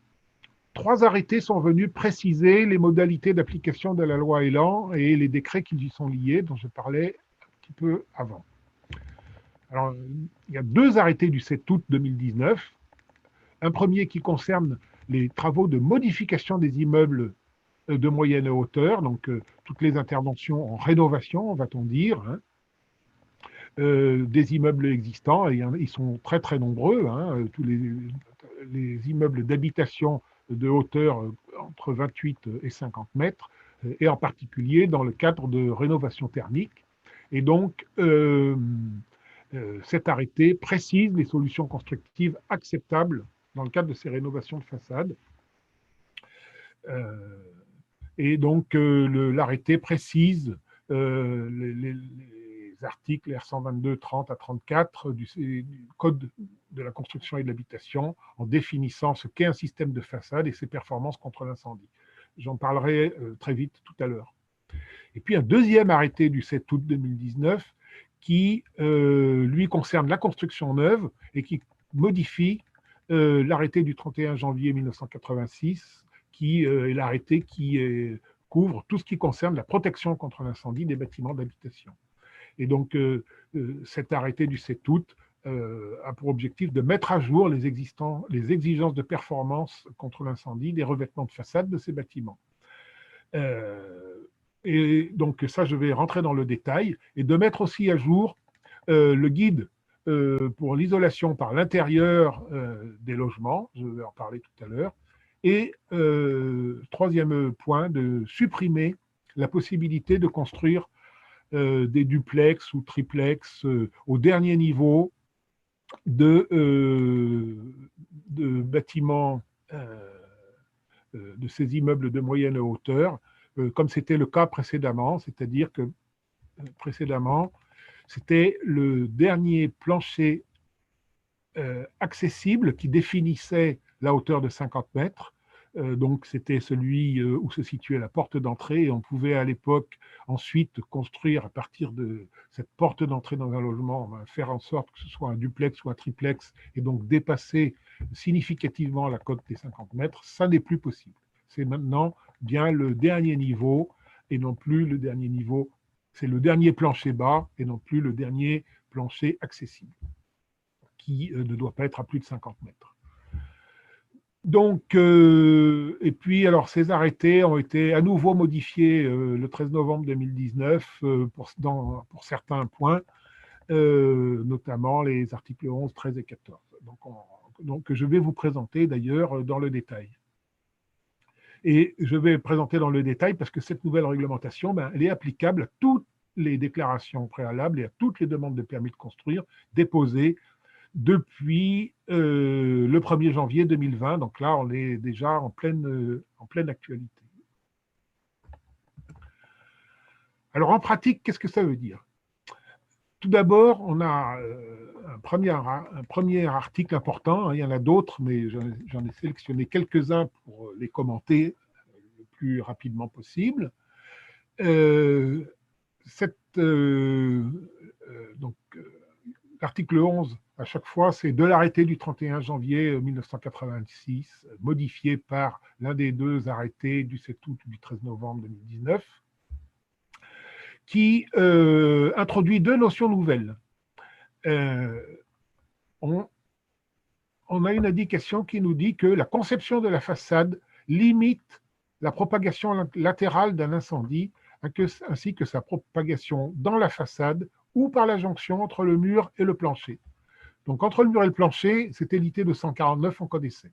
3 arrêtés sont venus préciser les modalités d'application de la loi Elan et les décrets qui y sont liés, dont je parlais un petit peu avant. Alors, il y a 2 arrêtés du 7 août 2019. Un premier qui concerne les travaux de modification des immeubles de moyenne hauteur, donc toutes les interventions en rénovation, va-t-on dire, hein, des immeubles existants, et ils sont très très nombreux, hein, tous les immeubles d'habitation de hauteur entre 28 et 50 mètres, et en particulier dans le cadre de rénovation thermique. Et donc, cet arrêté précise les solutions constructives acceptables dans le cadre de ces rénovations de façade. Et donc, l'arrêté précise les articles R122, 30 à 34 du Code de la construction et de l'habitation en définissant ce qu'est un système de façade et ses performances contre l'incendie. J'en parlerai très vite tout à l'heure. Et puis un deuxième arrêté du 7 août 2019 qui, lui, concerne la construction neuve et qui modifie l'arrêté du 31 janvier 1986, qui est l'arrêté qui couvre tout ce qui concerne la protection contre l'incendie des bâtiments d'habitation. Et donc, cet arrêté du 7 août a pour objectif de mettre à jour les exigences de performance contre l'incendie des revêtements de façade de ces bâtiments. Et donc, ça, je vais rentrer dans le détail, et de mettre aussi à jour le guide pour l'isolation par l'intérieur des logements, je vais en parler tout à l'heure, et troisième point, de supprimer la possibilité de construire des duplex ou triplex au dernier niveau de bâtiments de ces immeubles de moyenne hauteur, comme c'était le cas précédemment, c'est-à-dire que précédemment, c'était le dernier plancher accessible qui définissait la hauteur de 50 mètres. Donc, c'était celui où se situait la porte d'entrée, et on pouvait à l'époque ensuite construire à partir de cette porte d'entrée dans un logement, faire en sorte que ce soit un duplex ou un triplex, et donc dépasser significativement la cote des 50 mètres. Ça n'est plus possible. C'est maintenant bien le dernier niveau, et non plus le dernier niveau. C'est le dernier plancher bas, et non plus le dernier plancher accessible, qui ne doit pas être à plus de 50 mètres. Donc, et puis, alors, ces arrêtés ont été à nouveau modifiés le 13 novembre 2019 pour certains points, notamment les articles 11, 13 et 14. Donc, je vais vous présenter d'ailleurs dans le détail. Et je vais présenter dans le détail parce que cette nouvelle réglementation, elle est applicable à toutes les déclarations préalables et à toutes les demandes de permis de construire déposées depuis le 1er janvier 2020. Donc là, on est déjà en pleine actualité. Alors, en pratique, qu'est-ce que ça veut dire? Tout d'abord, on a un premier article important. Il y en a d'autres, mais j'en ai sélectionné quelques-uns pour les commenter le plus rapidement possible. L'article 11, à chaque fois, c'est de l'arrêté du 31 janvier 1986, modifié par l'un des deux arrêtés du 7 août ou du 13 novembre 2019, qui introduit deux notions nouvelles. On a une indication qui nous dit que la conception de la façade limite la propagation latérale d'un incendie, ainsi que sa propagation dans la façade ou par la jonction entre le mur et le plancher. Donc, entre le mur et le plancher, c'était l'IT 249, on connaissait.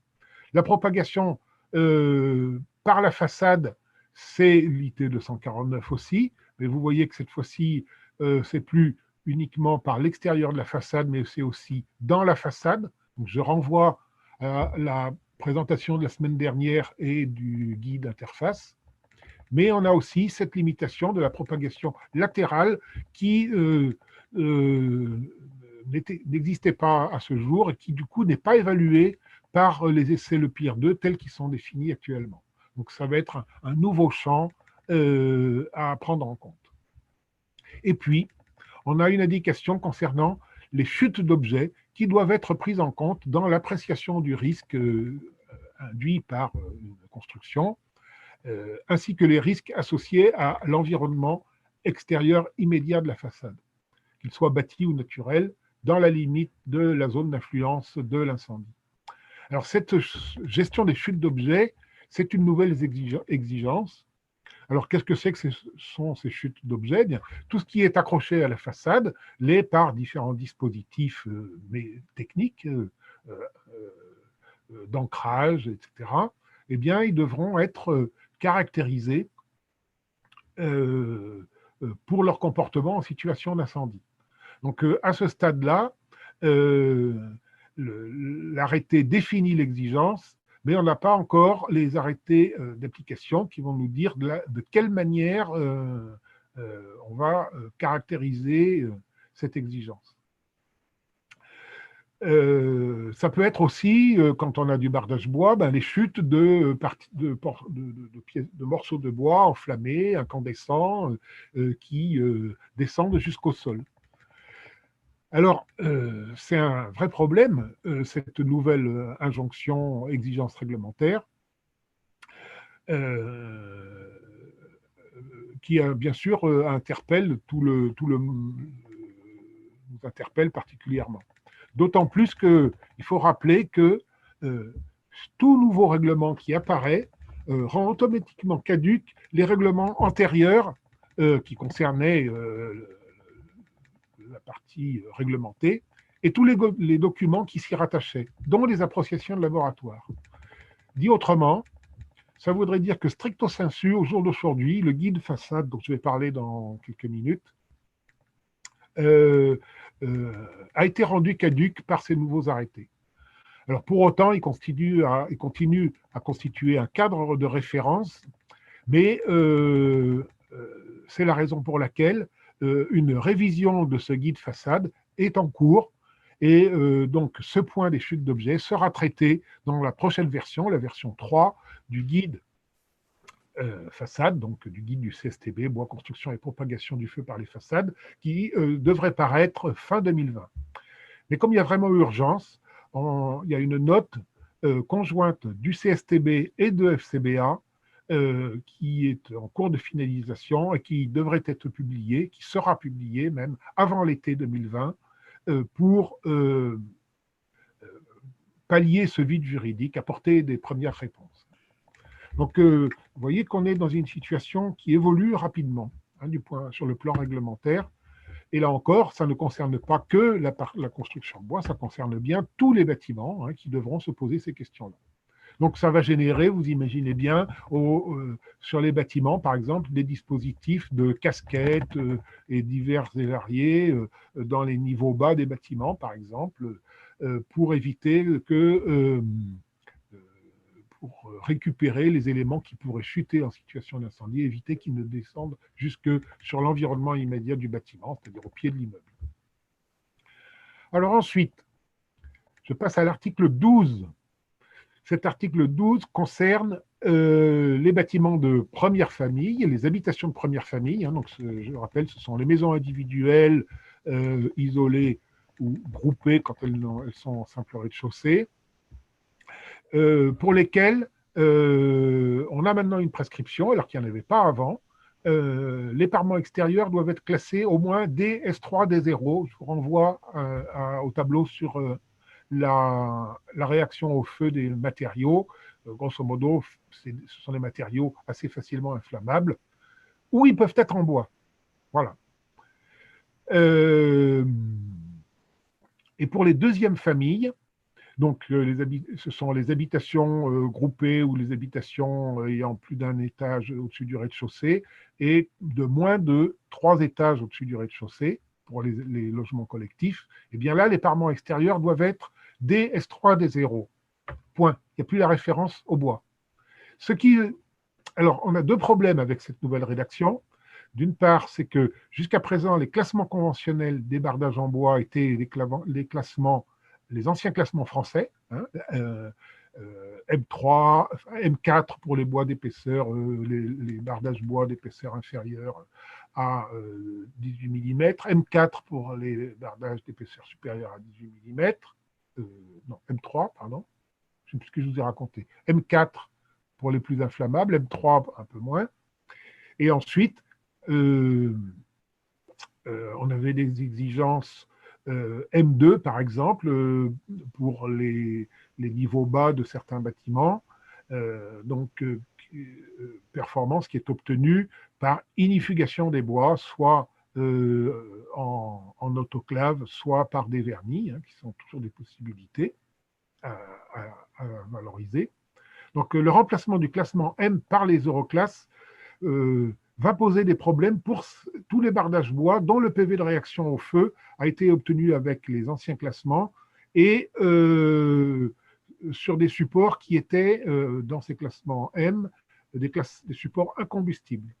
La propagation par la façade, c'est l'IT 249 aussi, mais vous voyez que cette fois-ci, c'est plus uniquement par l'extérieur de la façade, mais c'est aussi dans la façade. Donc, je renvoie à la présentation de la semaine dernière et du guide interface. Mais on a aussi cette limitation de la propagation latérale qui n'existait pas à ce jour et qui, du coup, n'est pas évaluée par les essais Le Pire 2 tels qu'ils sont définis actuellement. Donc, ça va être un nouveau champ à prendre en compte. Et puis, on a une indication concernant les chutes d'objets qui doivent être prises en compte dans l'appréciation du risque induit par une construction, ainsi que les risques associés à l'environnement extérieur immédiat de la façade, qu'il soit bâti ou naturel, dans la limite de la zone d'influence de l'incendie. Alors, cette gestion des chutes d'objets, c'est une nouvelle exigence. Alors, qu'est-ce que c'est que sont ces chutes d'objets? Bien, tout ce qui est accroché à la façade l'est par différents dispositifs techniques d'ancrage, etc. Eh bien, ils devront être caractérisés pour leur comportement en situation d'incendie. Donc, à ce stade-là, l'arrêté définit l'exigence, mais on n'a pas encore les arrêtés d'application qui vont nous dire de quelle manière on va caractériser cette exigence. Ça peut être aussi, quand on a du bardage bois, les chutes de morceaux de bois enflammés, incandescents, qui descendent jusqu'au sol. Alors, c'est un vrai problème, cette nouvelle injonction, exigence réglementaire, qui bien sûr interpelle nous interpelle particulièrement. D'autant plus qu'il faut rappeler que tout nouveau règlement qui apparaît rend automatiquement caduques les règlements antérieurs qui concernaient la partie réglementée et tous les documents qui s'y rattachaient, dont les appréciations de laboratoire. Dit autrement, ça voudrait dire que stricto sensu, au jour d'aujourd'hui, le guide façade, dont je vais parler dans quelques minutes, a été rendu caduc par ces nouveaux arrêtés. Alors pour autant, il continue à constituer un cadre de référence, mais c'est la raison pour laquelle une révision de ce guide façade est en cours, et donc ce point des chutes d'objets sera traité dans la prochaine version, la version 3 du guide façade, donc du guide du CSTB, bois, construction et propagation du feu par les façades, qui devrait paraître fin 2020. Mais comme il y a vraiment urgence, il y a une note conjointe du CSTB et de FCBA qui est en cours de finalisation et qui devrait être publiée, qui sera publiée même avant l'été 2020 pour pallier ce vide juridique, apporter des premières réponses. Donc, vous voyez qu'on est dans une situation qui évolue rapidement sur le plan réglementaire. Et là encore, ça ne concerne pas que la construction de bois, ça concerne bien tous les bâtiments qui devront se poser ces questions-là. Donc, ça va générer, vous imaginez bien, sur les bâtiments, par exemple, des dispositifs de casquettes et divers et variés dans les niveaux bas des bâtiments, par exemple, pour éviter pour récupérer les éléments qui pourraient chuter en situation d'incendie, éviter qu'ils ne descendent jusque sur l'environnement immédiat du bâtiment, c'est-à-dire au pied de l'immeuble. Alors ensuite, je passe à l'article 12. Cet article 12 concerne les bâtiments de première famille, les habitations de première famille. Donc, je rappelle, ce sont les maisons individuelles, isolées ou groupées quand elles sont en simple rez-de-chaussée, pour lesquelles on a maintenant une prescription, alors qu'il n'y en avait pas avant. Les parements extérieurs doivent être classés au moins DS3, D0. Je vous renvoie au tableau sur la réaction au feu des matériaux. Grosso modo, ce sont des matériaux assez facilement inflammables, ou ils peuvent être en bois. Voilà. Et pour les deuxièmes familles, donc ce sont les habitations groupées ou les habitations ayant plus d'un étage au-dessus du rez-de-chaussée et de moins de 3 étages au-dessus du rez-de-chaussée pour les logements collectifs, et bien là, les parements extérieurs doivent être DS3, D0. Point. Il n'y a plus la référence au bois. Alors, on a 2 problèmes avec cette nouvelle rédaction. D'une part, c'est que jusqu'à présent, les classements conventionnels des bardages en bois étaient les anciens classements français, M3, M4 pour les bois d'épaisseur, les bardages bois d'épaisseur inférieure à 18 mm, M4 pour les bardages d'épaisseur supérieure à 18 mm, non, M3, pardon, je ne sais plus ce que je vous ai raconté, M4 pour les plus inflammables, M3 un peu moins, et ensuite, on avait des exigences M2, par exemple, pour les niveaux bas de certains bâtiments, performance qui est obtenue par inifugation des bois, soit en autoclave, soit par des vernis, qui sont toujours des possibilités à valoriser. Donc, le remplacement du classement M par les euroclasses va poser des problèmes pour tous les bardages bois dont le PV de réaction au feu a été obtenu avec les anciens classements et sur des supports qui étaient, dans ces classements M, des supports incombustibles.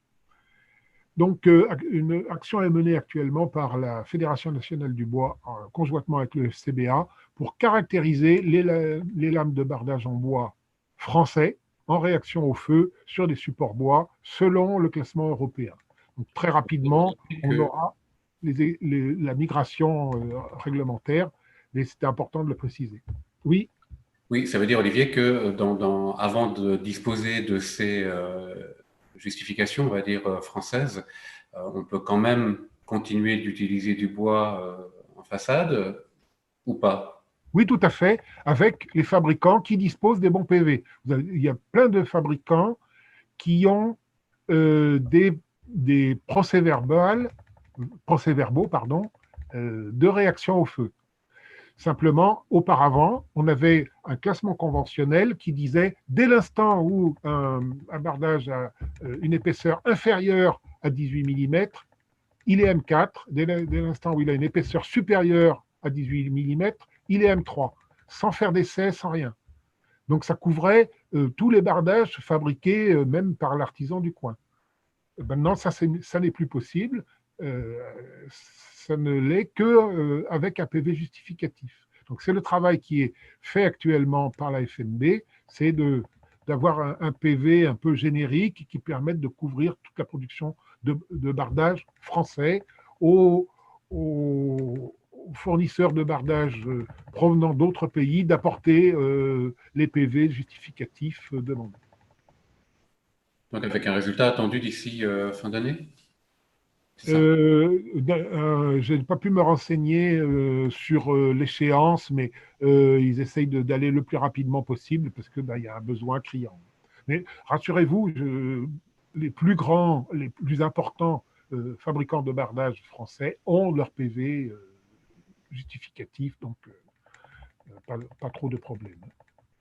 Donc, une action est menée actuellement par la Fédération nationale du bois, conjointement avec le FCBA, pour caractériser les lames de bardage en bois français en réaction au feu sur des supports bois selon le classement européen. Donc, très rapidement, on aura la migration réglementaire, mais c'était important de le préciser. Oui. Oui, ça veut dire, Olivier, que avant de disposer de ces justifications, on va dire, françaises, on peut quand même continuer d'utiliser du bois en façade ou pas? Oui, tout à fait, avec les fabricants qui disposent des bons PV. Il y a plein de fabricants qui ont des procès-verbaux de réaction au feu. Simplement, auparavant, on avait un classement conventionnel qui disait, dès l'instant où un bardage a une épaisseur inférieure à 18 mm, il est M4. Dès l'instant où il a une épaisseur supérieure à 18 mm, il est M3, sans faire d'essai, sans rien. Donc ça couvrait tous les bardages fabriqués même par l'artisan du coin. Maintenant, ça n'est plus possible. Ça ne l'est qu'avec un PV justificatif. Donc c'est le travail qui est fait actuellement par la FNB, c'est d'avoir un PV un peu générique qui permette de couvrir toute la production de bardage français aux fournisseurs de bardage provenant d'autres pays d'apporter les PV justificatifs demandés. Donc avec un résultat attendu d'ici fin d'année? Je n'ai pas pu me renseigner sur l'échéance, mais ils essayent d'aller le plus rapidement possible parce qu'il y a un besoin criant. Mais rassurez-vous, les plus grands, les plus importants fabricants de bardage français ont leur PV justificatif, donc pas trop de problèmes.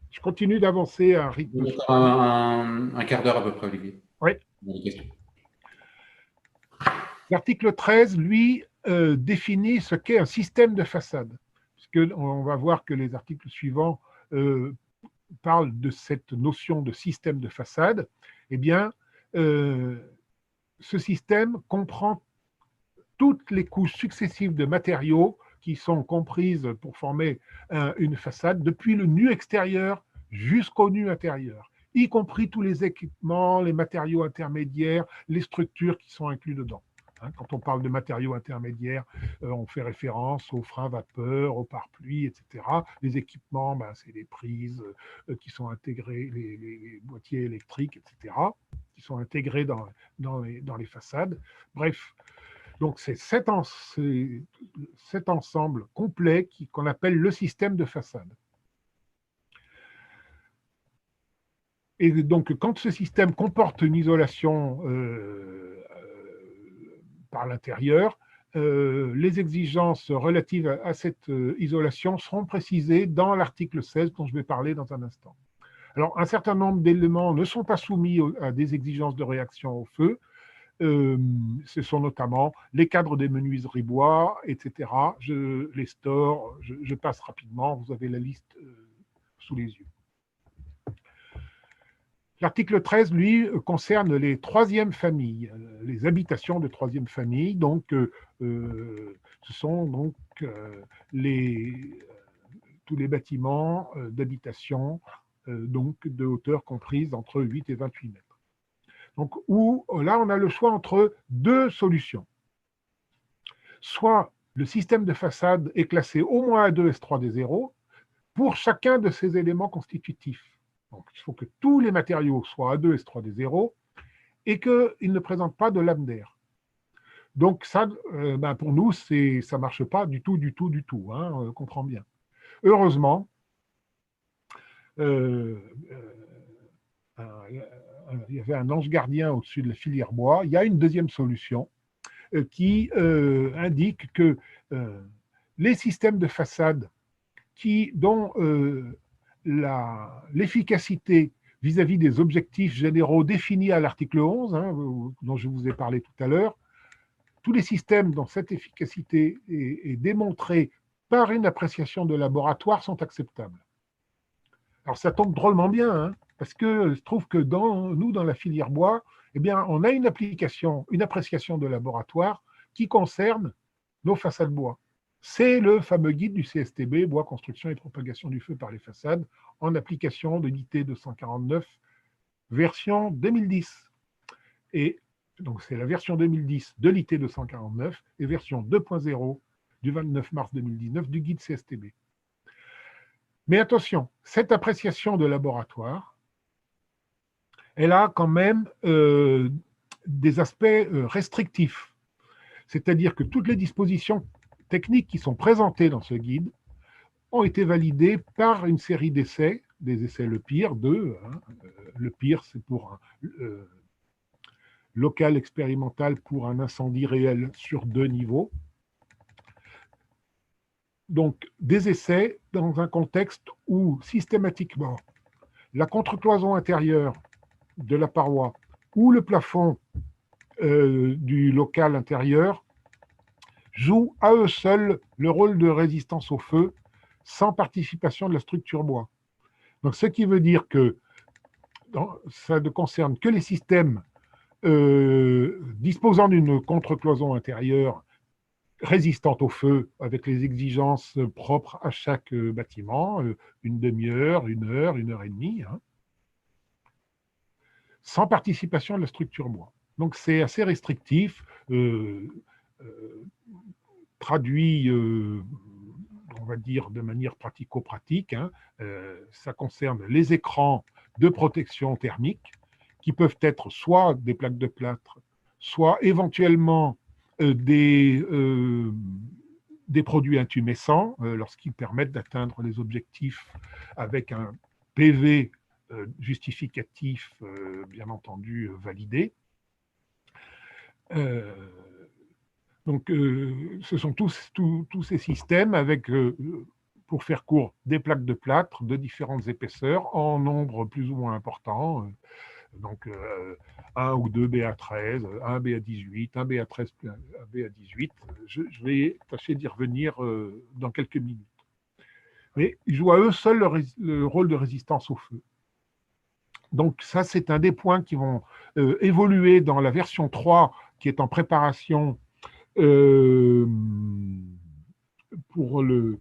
Je continue d'avancer à un rythme. Un quart d'heure à peu près, Olivier. Oui. L'article 13, lui, définit ce qu'est un système de façade. Puisqu'on va voir que les articles suivants parlent de cette notion de système de façade. Eh bien, ce système comprend toutes les couches successives de matériaux qui sont comprises pour former une façade, depuis le nu extérieur jusqu'au nu intérieur, y compris tous les équipements, les matériaux intermédiaires, les structures qui sont inclus dedans. Quand on parle de matériaux intermédiaires, on fait référence aux freins vapeur, aux pare-pluie, etc. Les équipements, c'est les prises qui sont intégrées, les boîtiers électriques, etc., qui sont intégrés dans les façades. Bref, donc c'est cet ensemble complet qu'on appelle le système de façade. Et donc, quand ce système comporte une isolation par l'intérieur, les exigences relatives à cette isolation seront précisées dans l'article 16 dont je vais parler dans un instant. Alors, un certain nombre d'éléments ne sont pas soumis à des exigences de réaction au feu. Ce sont notamment les cadres des menuiseries bois, etc. Les stores, je passe rapidement, vous avez la liste sous les yeux. L'article 13, lui, concerne les troisièmes familles, les habitations de troisième famille. Donc, ce sont donc tous les bâtiments d'habitation donc de hauteur comprise entre 8 et 28 mètres. Donc, là, on a le choix entre deux solutions. Soit le système de façade est classé au moins A2, S3, D0 pour chacun de ces éléments constitutifs. Donc, il faut que tous les matériaux soient A2, S3, D0 et qu'ils ne présentent pas de lame d'air. Donc, ça, pour nous, ça ne marche pas du tout, on comprend bien. Heureusement, il y avait un ange gardien au-dessus de la filière bois. Il y a une deuxième solution qui indique que les systèmes de façade dont l'efficacité vis-à-vis des objectifs généraux définis à l'article 11, dont je vous ai parlé tout à l'heure, tous les systèmes dont cette efficacité est démontrée par une appréciation de laboratoire sont acceptables. Alors ça tombe drôlement bien, parce que je trouve que nous, dans la filière bois, eh bien, on a une appréciation de laboratoire qui concerne nos façades bois. C'est le fameux guide du CSTB, bois, construction et propagation du feu par les façades, en application de l'IT 249, version 2010. Et donc, c'est la version 2010 de l'IT 249 et version 2.0 du 29 mars 2019 du guide CSTB. Mais attention, cette appréciation de laboratoire, elle a quand même des aspects restrictifs. C'est-à-dire que toutes les dispositions techniques qui sont présentées dans ce guide ont été validées par une série d'essais, des essais Le Pire, 2. Le Pire, c'est pour un local expérimental pour un incendie réel sur 2 niveaux. Donc, des essais dans un contexte où, systématiquement, la contre-cloison intérieure de la paroi ou le plafond du local intérieur jouent à eux seuls le rôle de résistance au feu sans participation de la structure bois. Donc, ce qui veut dire que ça ne concerne que les systèmes disposant d'une contre-cloison intérieure résistante au feu, avec les exigences propres à chaque bâtiment, une demi-heure, 1 heure, 1 heure et demie, sans participation de la structure bois. Donc c'est assez restrictif, traduit, on va dire, de manière pratico-pratique. Ça concerne les écrans de protection thermique, qui peuvent être soit des plaques de plâtre, soit éventuellement des produits intumescents, lorsqu'ils permettent d'atteindre les objectifs avec un PV justificatif, bien entendu, validé. Donc, ce sont tous ces systèmes avec, pour faire court, des plaques de plâtre de différentes épaisseurs en nombre plus ou moins important. Donc, 1 ou 2 BA13, un BA18, un BA13, un BA18. Je vais tâcher d'y revenir dans quelques minutes. Mais ils jouent à eux seuls le rôle de résistance au feu. Donc ça, c'est un des points qui vont évoluer dans la version 3 qui est en préparation pour le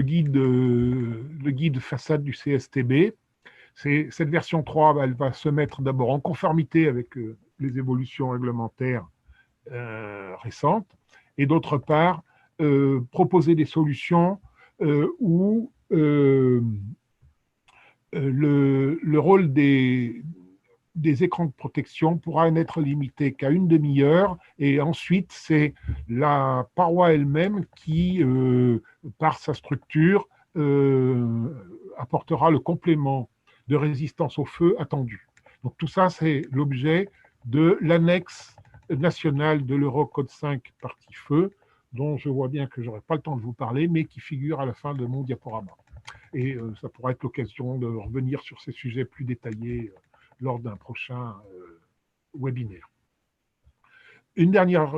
guide façade du CSTB. Cette version 3, elle va se mettre d'abord en conformité avec les évolutions réglementaires récentes, et d'autre part, proposer des solutions où le rôle des écrans de protection pourra n'être limité qu'à 1 demi-heure, et ensuite c'est la paroi elle-même qui, par sa structure, apportera le complément de résistance au feu attendu. Donc tout ça, c'est l'objet de l'annexe nationale de l'Eurocode 5 partie feu, dont je vois bien que je n'aurai pas le temps de vous parler, mais qui figure à la fin de mon diaporama. Et ça pourra être l'occasion de revenir sur ces sujets plus détaillés lors d'un prochain webinaire. Une dernière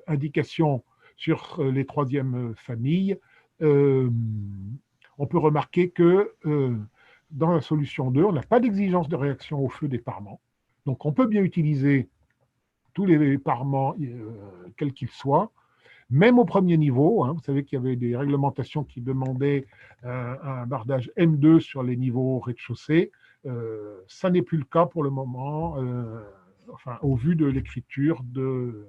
indication sur les troisièmes familles. On peut remarquer que dans la solution 2, on n'a pas d'exigence de réaction au feu des parements. Donc on peut bien utiliser tous les parements, quels qu'ils soient, même au premier niveau. Vous savez qu'il y avait des réglementations qui demandaient un bardage M2 sur les niveaux rez-de-chaussée. Ça n'est plus le cas pour le moment, enfin, au vu de l'écriture de...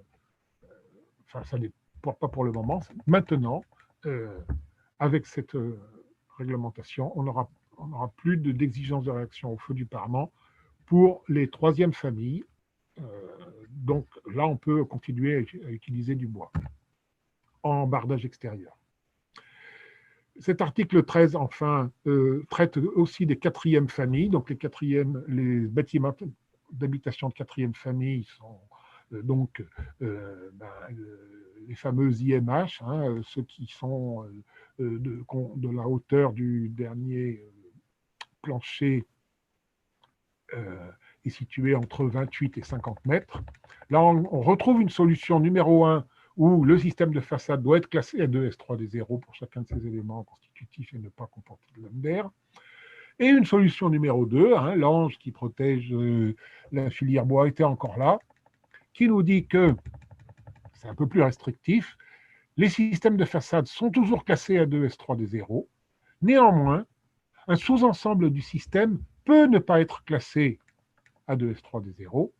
Enfin, ça n'est pas pour le moment. Maintenant, avec cette réglementation, on n'aura plus d'exigence de réaction au feu du parement pour les troisièmes familles. Donc là, on peut continuer à utiliser du bois en bardage extérieur. Cet article 13, enfin, traite aussi des quatrièmes familles. Donc, les bâtiments d'habitation de quatrième famille sont donc les fameux IMH, hein, ceux qui sont de la hauteur du dernier plancher est situé entre 28 et 50 mètres. Là, on retrouve une solution numéro 1 où le système de façade doit être classé S2, S3 des 0 pour chacun de ces éléments constitutifs et ne pas comporter de lambda. Et une solution numéro 2, hein, l'ange qui protège la filière bois était encore là, qui nous dit que, c'est un peu plus restrictif, les systèmes de façade sont toujours classés S2, S3 des 0. Néanmoins, un sous-ensemble du système peut ne pas être classé A2, S3 des 0,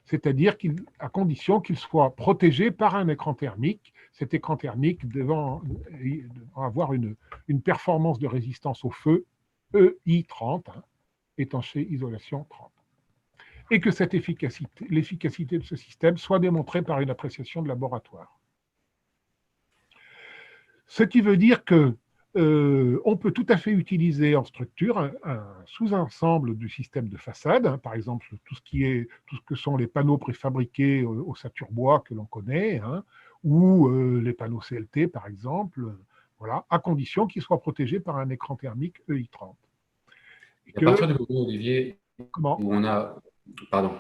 c'est-à-dire à condition qu'il soit protégé par un écran thermique, cet écran thermique devant avoir une performance de résistance au feu EI30, hein, étanchéité isolation 30, et que l'efficacité de ce système soit démontrée par une appréciation de laboratoire. Ce qui veut dire que on peut tout à fait utiliser en structure un sous-ensemble du système de façade, hein, par exemple tout ce que sont les panneaux préfabriqués au Saturbois que l'on connaît, hein, ou les panneaux CLT par exemple, voilà, à condition qu'ils soient protégés par un écran thermique EI30. À partir du moment, Olivier, Comment ? où on a, pardon,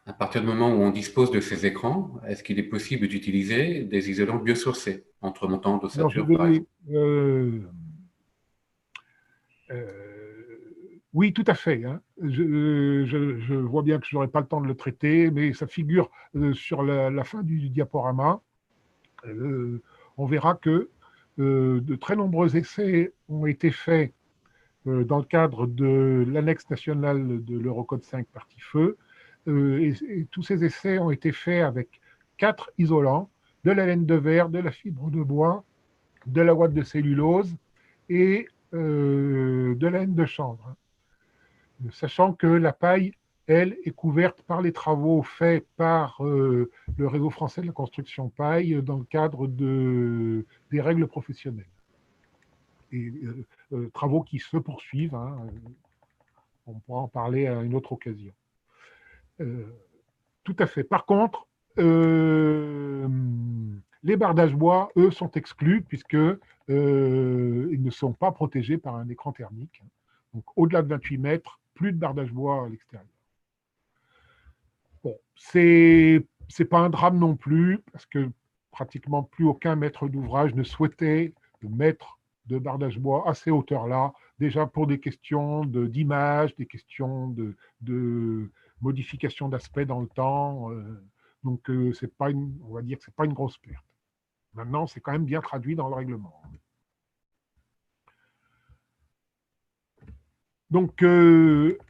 à partir du moment où on dispose de ces écrans, est-ce qu'il est possible d'utiliser des isolants biosourcés entre montants d'ossature, par exemple? Oui, tout à fait. Hein. Je vois bien que je n'aurai pas le temps de le traiter, mais ça figure sur la fin du diaporama. On verra que de très nombreux essais ont été faits dans le cadre de l'annexe nationale de l'Eurocode 5 partie feu. Et tous ces essais ont été faits avec 4 isolants, de la laine de verre, de la fibre de bois, de la ouate de cellulose et de la laine de chanvre. Sachant que la paille, elle, est couverte par les travaux faits par le réseau français de la construction paille dans le cadre des règles professionnelles. Et travaux qui se poursuivent, hein, on pourra en parler à une autre occasion. Tout à fait. Par contre, les bardages bois, eux, sont exclus puisque ils ne sont pas protégés par un écran thermique. Donc, au-delà de 28 mètres, plus de bardage bois à l'extérieur. Bon, c'est pas un drame non plus, parce que pratiquement plus aucun maître d'ouvrage ne souhaitait mettre de bardage bois à ces hauteurs-là, déjà pour des questions d'image, des questions de modification d'aspect dans le temps. Donc, c'est pas on va dire que ce n'est pas une grosse perte. Maintenant, c'est quand même bien traduit dans le règlement. Donc,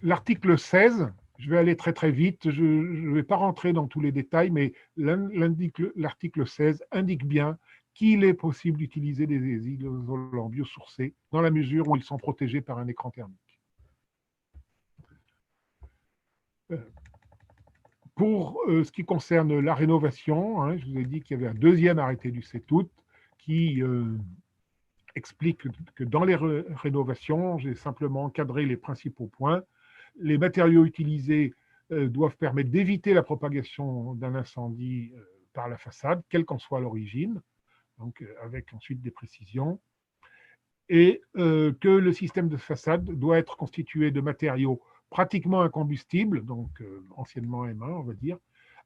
l'article 16, je vais aller très très vite, je ne vais pas rentrer dans tous les détails, mais l'article 16 indique bien qu'il est possible d'utiliser des isolants biosourcés dans la mesure où ils sont protégés par un écran thermique. Pour ce qui concerne la rénovation, hein, je vous ai dit qu'il y avait un deuxième arrêté du 7 août qui explique que dans les rénovations, j'ai simplement encadré les principaux points. Les matériaux utilisés doivent permettre d'éviter la propagation d'un incendie par la façade, quelle qu'en soit l'origine, donc avec ensuite des précisions, et que le système de façade doit être constitué de matériaux pratiquement incombustibles, donc anciennement M1, on va dire,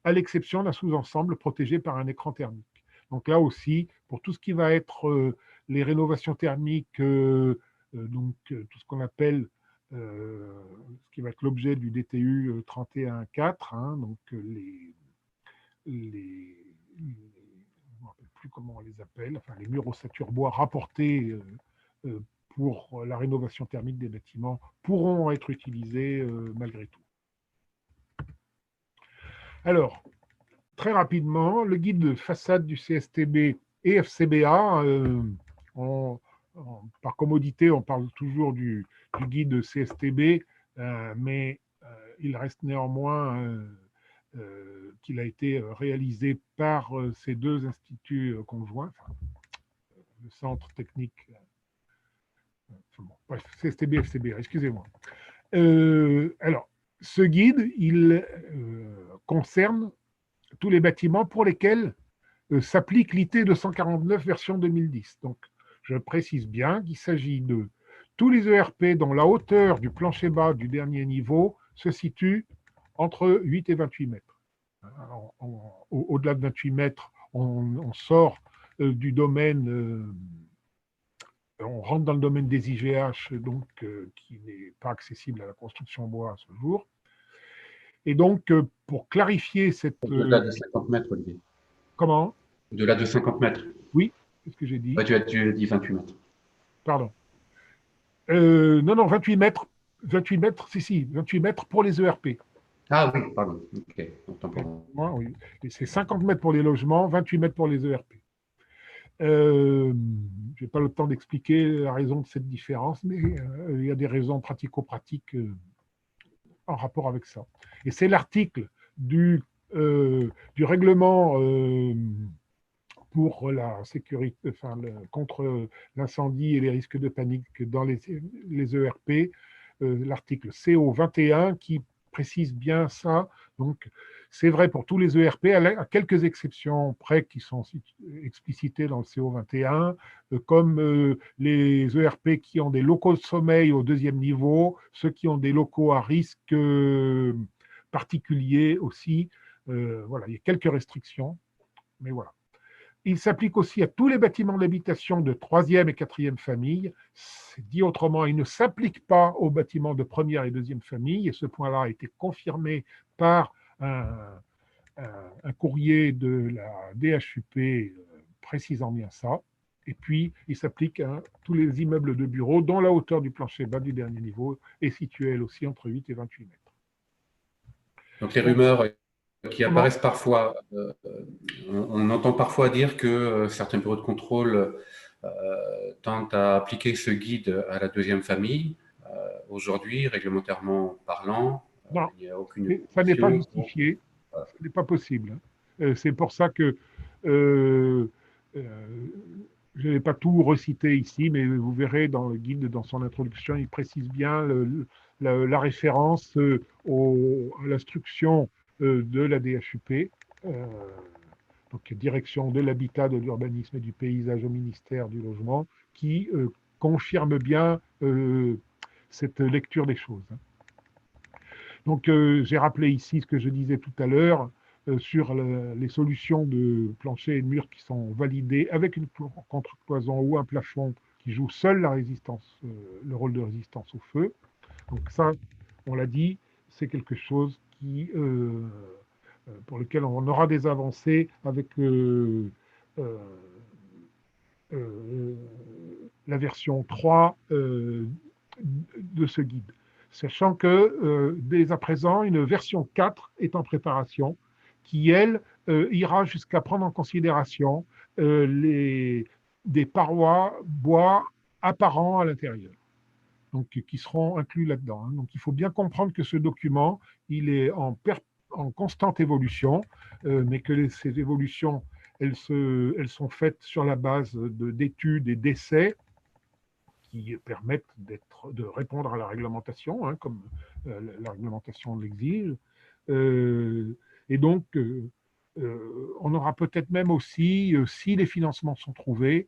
à l'exception d'un sous-ensemble protégé par un écran thermique. Donc là aussi, pour tout ce qui va être les rénovations thermiques, donc tout ce qu'on appelle ce qui va être l'objet du DTU 31.4, hein, donc je ne me rappelle plus comment on les appelle, enfin les murs ossature bois rapportés pour la rénovation thermique des bâtiments pourront être utilisés malgré tout. Alors, très rapidement, le guide de façade du CSTB et FCBA, par commodité, on parle toujours du guide CSTB, mais il reste néanmoins qu'il a été réalisé par ces deux instituts conjoints, enfin, le centre technique Bon, bref, c'est STB-FCBR, excusez-moi. Alors, ce guide, il concerne tous les bâtiments pour lesquels s'applique l'IT 249 version 2010. Donc, je précise bien qu'il s'agit de tous les ERP dont la hauteur du plancher bas du dernier niveau se situe entre 8 et 28 mètres. Alors, au-delà de 28 mètres, on sort du domaine, on rentre dans le domaine des IGH, donc qui n'est pas accessible à la construction bois à ce jour. Et donc, pour clarifier cette... Au-delà de 50 mètres, Olivier. Comment? Au-delà de 50 mètres. Oui, c'est ce que j'ai dit. Ouais, tu as dit 28 mètres. Pardon. Non, 28 mètres. 28 mètres, si, 28 mètres pour les ERP. Ah oui, pardon. Ok, autant pour moi. Oui. Et c'est 50 mètres pour les logements, 28 mètres pour les ERP. Je n'ai pas le temps d'expliquer la raison de cette différence, mais il y a des raisons pratico-pratiques en rapport avec ça. Et c'est l'article du règlement pour la sécurité, enfin, contre l'incendie et les risques de panique dans les ERP, l'article CO 21 qui précise bien ça. Donc, c'est vrai pour tous les ERP, à quelques exceptions près qui sont explicitées dans le CO 21, comme les ERP qui ont des locaux de sommeil au deuxième niveau, ceux qui ont des locaux à risque particulier aussi. Voilà, il y a quelques restrictions, mais voilà. Il s'applique aussi à tous les bâtiments d'habitation de troisième et quatrième famille. Dit autrement, il ne s'applique pas aux bâtiments de première et deuxième famille. Et ce point-là a été confirmé par un courrier de la DHUP précisant bien ça. Et puis, il s'applique à tous les immeubles de bureaux dont la hauteur du plancher bas du dernier niveau est située, elle aussi, entre 8 et 28 mètres. Donc, les rumeurs qui apparaissent parfois, on entend parfois dire que certains bureaux de contrôle tentent à appliquer ce guide à la deuxième famille. Aujourd'hui, réglementairement parlant, non, il n'y a aucune... Ça n'est pas justifié, ça n'est pas possible. C'est pour ça que je ne vais pas tout reciter ici, mais vous verrez dans le guide, dans son introduction, il précise bien la référence à l'instruction de la DHUP, donc direction de l'habitat, de l'urbanisme et du paysage au ministère du logement, qui confirme bien cette lecture des choses. Donc j'ai rappelé ici ce que je disais tout à l'heure sur les solutions de plancher et de murs qui sont validées avec une contre-cloison ou un plafond qui joue seul la résistance, le rôle de résistance au feu. Donc ça, on l'a dit, c'est quelque chose pour lequel on aura des avancées avec la version 3 de ce guide. Sachant que dès à présent, une version 4 est en préparation qui, elle, ira jusqu'à prendre en considération des parois bois apparents à l'intérieur, donc qui seront inclus là-dedans. Donc il faut bien comprendre que ce document, il est en constante évolution, mais que ces évolutions, elles sont faites sur la base d'études et d'essais qui permettent de répondre à la réglementation, hein, comme la réglementation l'exige. Et donc, on aura peut-être même aussi, si les financements sont trouvés,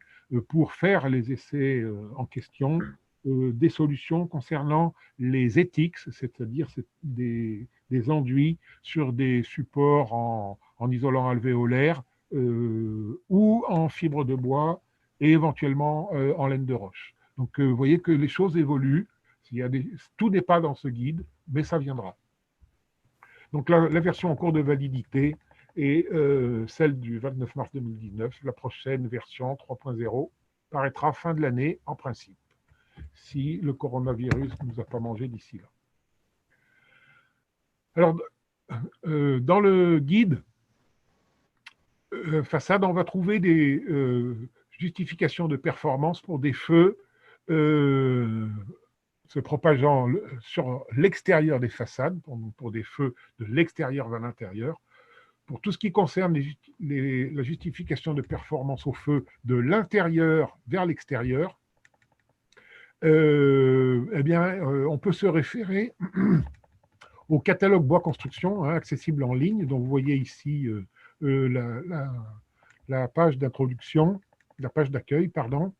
pour faire les essais en question, des solutions concernant les éthiques, c'est-à-dire des enduits sur des supports en isolant alvéolaire ou en fibre de bois et éventuellement en laine de roche. Donc, vous voyez que les choses évoluent. Tout n'est pas dans ce guide, mais ça viendra. Donc, la version en cours de validité est celle du 29 mars 2019. La prochaine version 3.0 paraîtra fin de l'année, en principe, si le coronavirus ne nous a pas mangé d'ici là. Alors, dans le guide façade, on va trouver des justifications de performance pour des feux se propageant sur l'extérieur des façades, pour des feux de l'extérieur vers l'intérieur. Pour tout ce qui concerne la justification de performance au feu de l'intérieur vers l'extérieur, eh bien, on peut se référer au catalogue bois construction, hein, accessible en ligne. Donc, vous voyez ici la page d'introduction, la page d'accueil, pardon,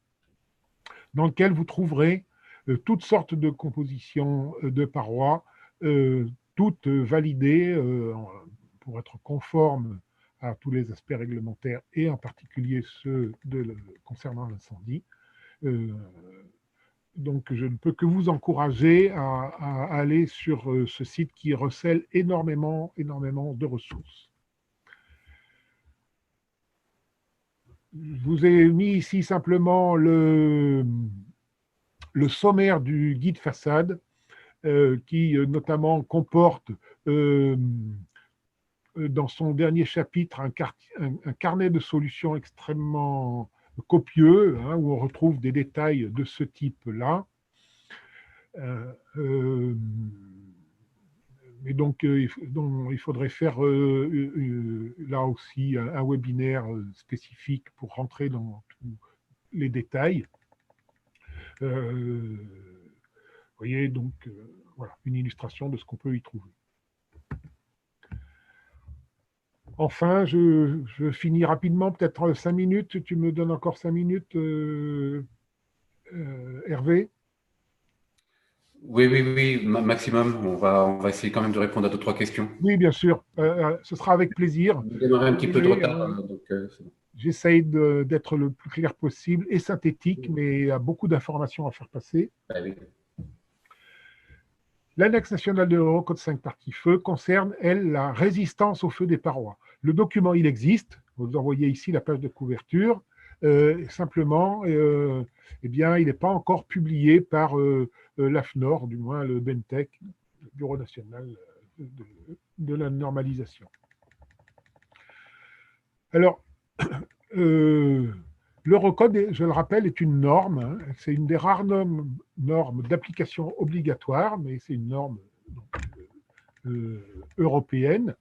dans lequel vous trouverez toutes sortes de compositions de parois, toutes validées pour être conformes à tous les aspects réglementaires et en particulier ceux concernant l'incendie. Donc, je ne peux que vous encourager à aller sur ce site qui recèle énormément de ressources. Je vous ai mis ici simplement le sommaire du guide façade qui notamment comporte dans son dernier chapitre un carnet de solutions extrêmement copieux, hein, où on retrouve des détails de ce type-là. Et donc, il faudrait faire là aussi un webinaire spécifique pour rentrer dans tous les détails. Vous voyez, donc, voilà, une illustration de ce qu'on peut y trouver. Enfin, je finis rapidement, peut-être 5 minutes. Tu me donnes encore 5 minutes, Hervé? Oui, oui, oui, maximum. On va essayer quand même de répondre à 2-3 questions. Oui, bien sûr. Ce sera avec plaisir. On a démarré un petit peu de Désolé, retard, donc c'est bon. j'essaye d'être le plus clair possible et synthétique, mais il y a beaucoup d'informations à faire passer. Ah oui. L'annexe nationale de l'Eurocode 5 partie feu concerne, elle, la résistance au feu des parois. Le document, il existe. Vous envoyez ici la page de couverture. Simplement, eh bien, il n'est pas encore publié par l'AFNOR, du moins le BENTEC, le Bureau national de la normalisation. Alors, l'Eurocode, je le rappelle, est une norme. Hein. C'est une des rares normes d'application obligatoire, mais c'est une norme européenne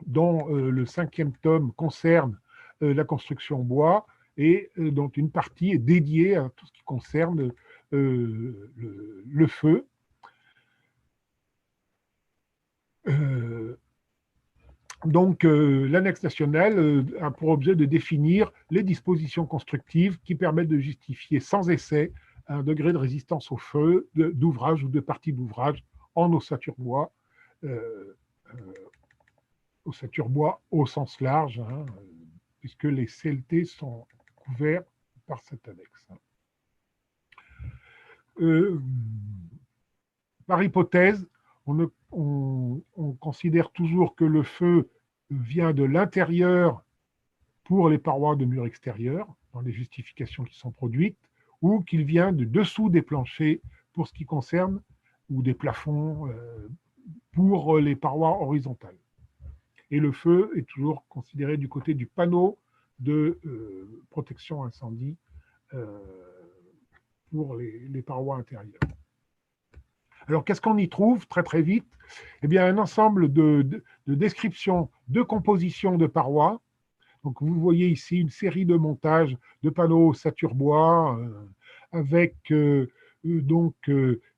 dont le 5e tome concerne la construction bois et dont une partie est dédiée à tout ce qui concerne le feu. Donc, l'annexe nationale a pour objet de définir les dispositions constructives qui permettent de justifier sans essai un degré de résistance au feu d'ouvrage ou de partie d'ouvrage en ossature bois, ossature bois au sens large, hein, puisque les CLT sont couverts par cette annexe. Par hypothèse, on considère toujours que le feu vient de l'intérieur pour les parois de murs extérieurs, dans les justifications qui sont produites, ou qu'il vient de dessous des planchers pour ce qui concerne, ou des plafonds pour les parois horizontales. Et le feu est toujours considéré du côté du panneau de protection incendie pour les parois intérieures. Alors, qu'est-ce qu'on y trouve très très vite? Eh bien, un ensemble de descriptions de composition de parois. Donc, vous voyez ici une série de montages de panneaux ossature bois avec donc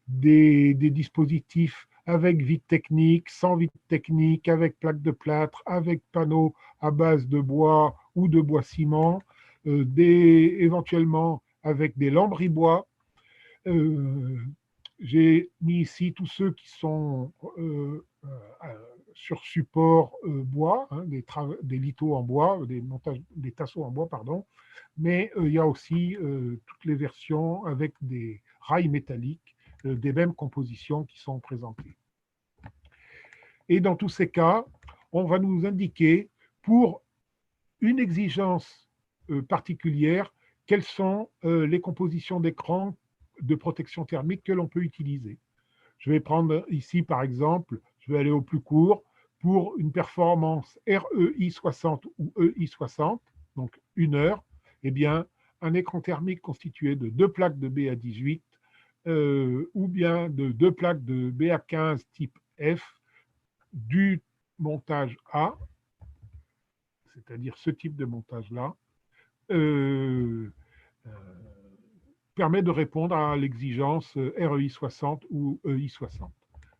des dispositifs avec vide technique, sans vide technique, avec plaque de plâtre, avec panneaux à base de bois ou de bois ciment, éventuellement avec des lambris bois. J'ai mis ici tous ceux qui sont sur support bois, hein, des lithos en bois, des tasseaux en bois, pardon, mais il y a aussi toutes les versions avec des rails métalliques, des mêmes compositions qui sont présentées. Et dans tous ces cas, on va nous indiquer pour une exigence particulière quelles sont les compositions d'écran de protection thermique que l'on peut utiliser. Je vais prendre ici, par exemple, je vais aller au plus court, pour une performance REI 60 ou EI 60, donc 1 heure, eh bien, un écran thermique constitué de 2 plaques de BA18 ou bien de 2 plaques de BA15 type F du montage A, c'est-à-dire ce type de montage-là, permet de répondre à l'exigence REI 60 ou EI 60.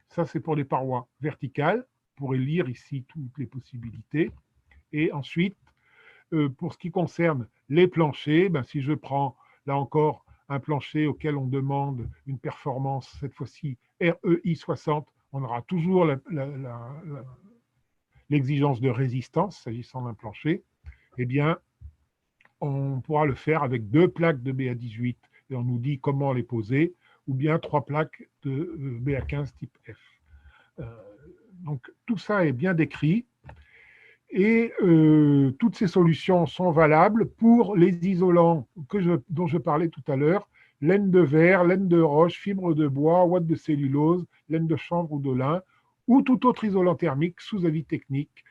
Ça, c'est pour les parois verticales. Vous pourrez lire ici toutes les possibilités. Et ensuite, pour ce qui concerne les planchers, ben, si je prends là encore un plancher auquel on demande une performance, cette fois-ci REI 60, on aura toujours l'exigence de résistance s'agissant d'un plancher. Eh bien, on pourra le faire avec 2 plaques de BA18 et on nous dit comment les poser, ou bien 3 plaques de BA15 type F. Donc tout ça est bien décrit et toutes ces solutions sont valables pour les isolants dont je parlais tout à l'heure, laine de verre, laine de roche, fibre de bois, ouate de cellulose, laine de chanvre ou de lin, ou tout autre isolant thermique sous avis technique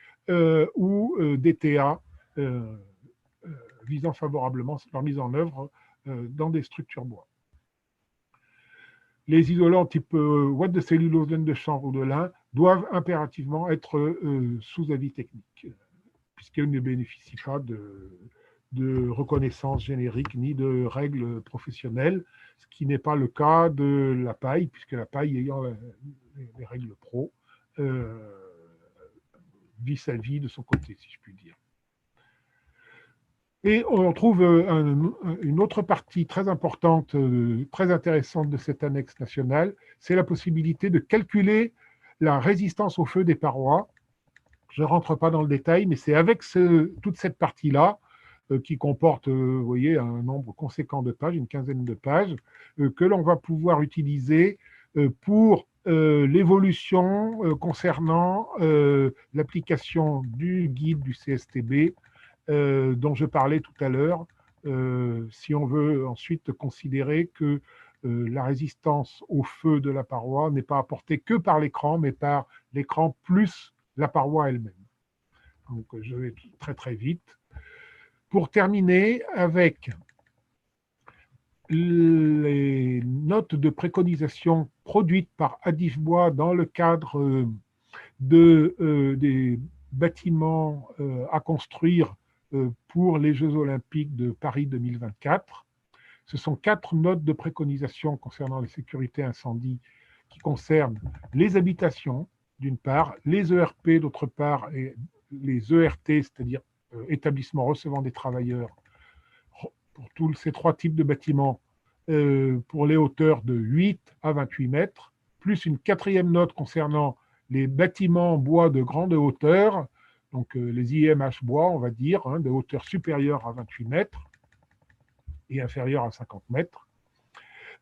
ou DTA visant favorablement leur mise en œuvre dans des structures bois. Les isolants type ouate de cellulose, laine de chanvre ou de lin doivent impérativement être sous avis technique, puisqu'ils ne bénéficient pas de reconnaissance générique ni de règles professionnelles, ce qui n'est pas le cas de la paille, puisque la paille ayant les règles pro vit sa vie de son côté, si je puis dire. Et on trouve une autre partie très importante, très intéressante de cette annexe nationale, c'est la possibilité de calculer la résistance au feu des parois. Je ne rentre pas dans le détail, mais c'est avec toute cette partie-là, qui comporte, vous voyez, un nombre conséquent de pages, une quinzaine de pages, que l'on va pouvoir utiliser pour l'évolution concernant l'application du guide du CSTB dont je parlais tout à l'heure, si on veut ensuite considérer que la résistance au feu de la paroi n'est pas apportée que par l'écran, mais par l'écran plus la paroi elle-même. Donc je vais très très vite. Pour terminer avec les notes de préconisation produites par Adif Bois dans le cadre des bâtiments à construire pour les Jeux Olympiques de Paris 2024. Ce sont 4 notes de préconisation concernant la sécurité incendie qui concernent les habitations, d'une part, les ERP, d'autre part, et les ERT, c'est-à-dire établissements recevant des travailleurs, pour tous ces 3 types de bâtiments, pour les hauteurs de 8 à 28 mètres, plus une 4e note concernant les bâtiments en bois de grande hauteur, donc les IMH bois, on va dire, de hauteur supérieure à 28 mètres et inférieure à 50 mètres,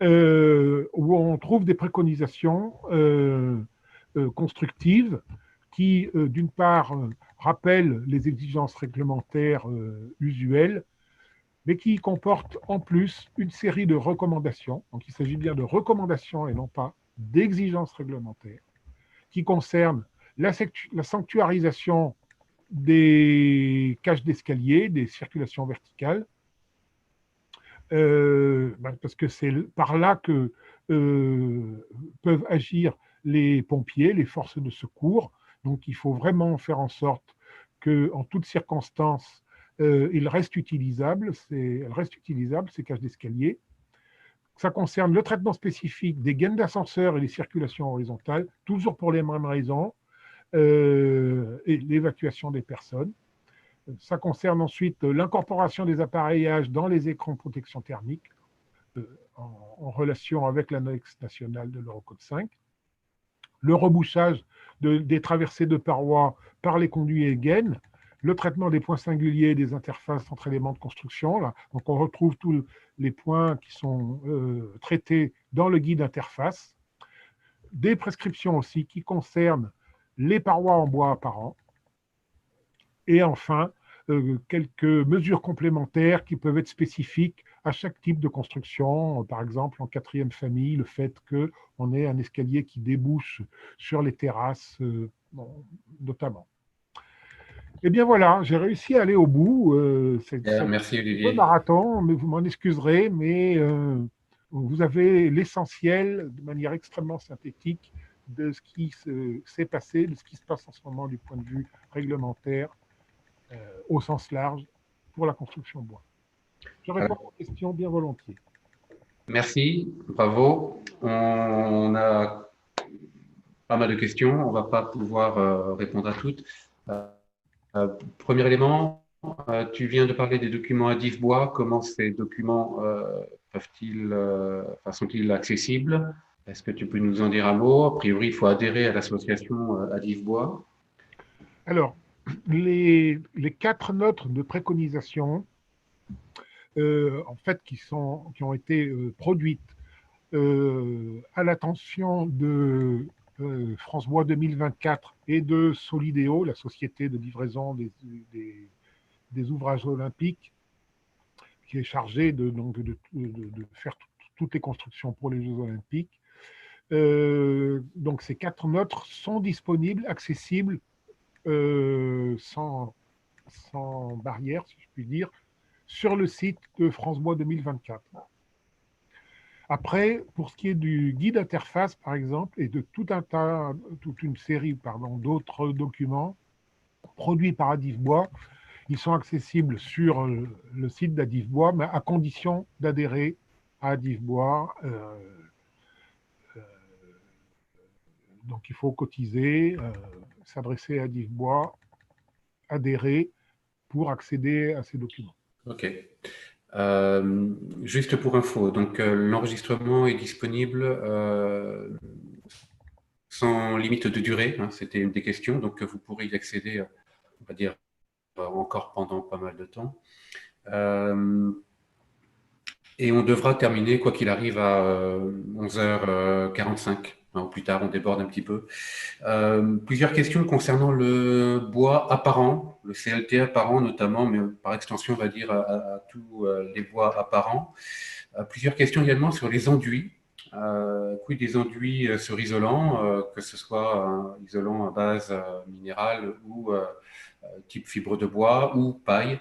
où on trouve des préconisations constructives qui, d'une part, rappellent les exigences réglementaires usuelles, mais qui comportent en plus une série de recommandations. Donc il s'agit bien de recommandations et non pas d'exigences réglementaires, qui concernent la sanctuarisation des cages d'escalier, des circulations verticales, parce que c'est par là que peuvent agir les pompiers, les forces de secours. Donc il faut vraiment faire en sorte qu'en toutes circonstances, elles restent utilisables, ces cages d'escalier. Ça concerne le traitement spécifique des gaines d'ascenseur et les circulations horizontales, toujours pour les mêmes raisons, et l'évacuation des personnes. Ça concerne ensuite l'incorporation des appareillages dans les écrans de protection thermique en relation avec l'annexe nationale de l'Eurocode 5. Le rebouchage des traversées de parois par les conduits et gaines, le traitement des points singuliers des interfaces entre éléments de construction. Là. Donc on retrouve tous les points qui sont traités dans le guide interface. Des prescriptions aussi qui concernent les parois en bois apparent. Et enfin, quelques mesures complémentaires qui peuvent être spécifiques à chaque type de construction. Par exemple, en 4e famille, le fait qu'on ait un escalier qui débouche sur les terrasses, notamment. Eh bien voilà, j'ai réussi à aller au bout. Merci Olivier. Un marathon, mais vous m'en excuserez, mais vous avez l'essentiel de manière extrêmement synthétique de ce qui s'est passé, de ce qui se passe en ce moment du point de vue réglementaire au sens large pour la construction bois. Je réponds aux questions bien volontiers. Merci, bravo. On a pas mal de questions, on ne va pas pouvoir répondre à toutes. Euh, Premier élément, tu viens de parler des documents à Divebois. Comment ces documents sont-ils accessibles? Est-ce que tu peux nous en dire un mot? A priori, il faut adhérer à l'association à Divebois. Alors, les 4 notes de préconisation, en fait, qui ont été produites à l'attention de France Bois 2024 et de Solideo, la société de livraison des ouvrages olympiques, qui est chargée de faire toutes les constructions pour les Jeux olympiques. Donc ces 4 notes sont disponibles, accessibles, sans barrière, si je puis dire, sur le site de France Bois 2024. Après, pour ce qui est du guide interface, par exemple, et de toute une série d'autres documents produits par Adivebois, ils sont accessibles sur le site d'Adivebois, mais à condition d'adhérer à Adivebois. Donc, il faut cotiser, s'adresser à Adivebois, adhérer pour accéder à ces documents. OK. Juste pour info, donc l'enregistrement est disponible sans limite de durée, hein, c'était une des questions, donc vous pourrez y accéder, on va dire, encore pendant pas mal de temps. Et on devra terminer, quoi qu'il arrive, à 11h45. Ou plus tard, on déborde un petit peu. Plusieurs questions concernant le bois apparent, le CLT apparent notamment, mais par extension, on va dire à tous les bois apparents. Plusieurs questions également sur les enduits. Quid des enduits sur isolant, que ce soit un isolant à base minérale ou type fibre de bois ou paille.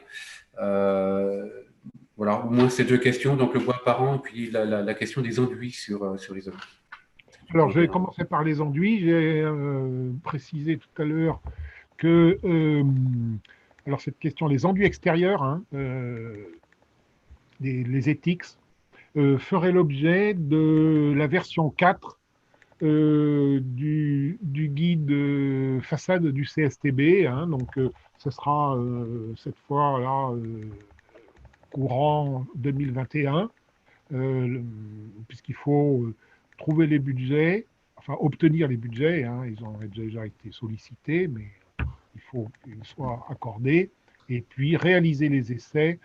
Voilà, au moins ces 2 questions, donc le bois apparent et puis la question des enduits sur l'isolant. Alors, je vais commencer par les enduits. J'ai précisé tout à l'heure que, alors cette question, les enduits extérieurs, hein, les ETICS, feraient l'objet de la version 4 du guide façade du CSTB. Hein, donc, ce sera cette fois-là courant 2021, puisqu'il faut trouver les budgets, enfin obtenir les budgets. Hein, ils ont déjà été sollicités, mais il faut qu'ils soient accordés, et puis réaliser les essais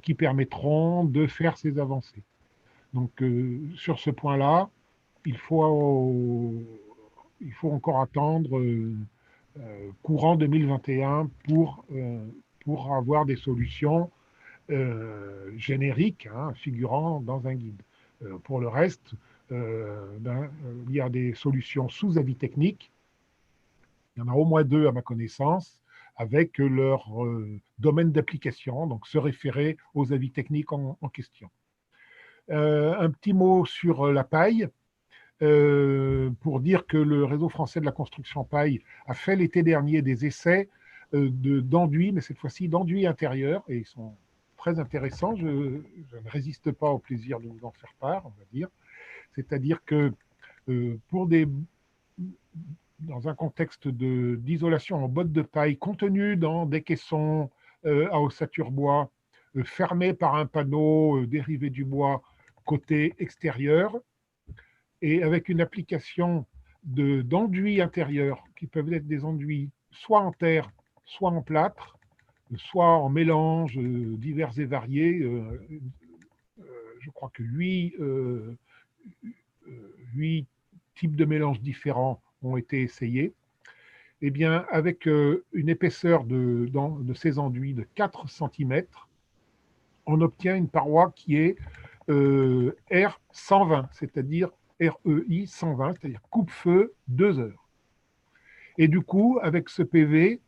qui permettront de faire ces avancées. Donc, sur ce point-là, il faut encore attendre courant 2021 pour avoir des solutions génériques, hein, figurant dans un guide. Pour le reste, il y a des solutions sous avis technique. Il y en a au moins 2 à ma connaissance, avec leur domaine d'application, donc se référer aux avis techniques en question. Un petit mot sur la paille, pour dire que le réseau français de la construction paille a fait l'été dernier des essais d'enduits, mais cette fois-ci d'enduits intérieurs, et ils sont très intéressants. Je ne résiste pas au plaisir de vous en faire part, on va dire. C'est-à-dire que dans un contexte d'isolation en bottes de paille, contenu dans des caissons à ossature bois, fermés par un panneau dérivé du bois côté extérieur, et avec une application d'enduits intérieurs, qui peuvent être des enduits soit en terre, soit en plâtre, soit en mélange divers et variés. Je crois que 8 types de mélanges différents ont été essayés. Eh bien, avec une épaisseur de ces enduits de 4 cm, on obtient une paroi qui est R120, c'est-à-dire REI 120, c'est-à-dire coupe-feu 2 heures. Et du coup, avec ce PV,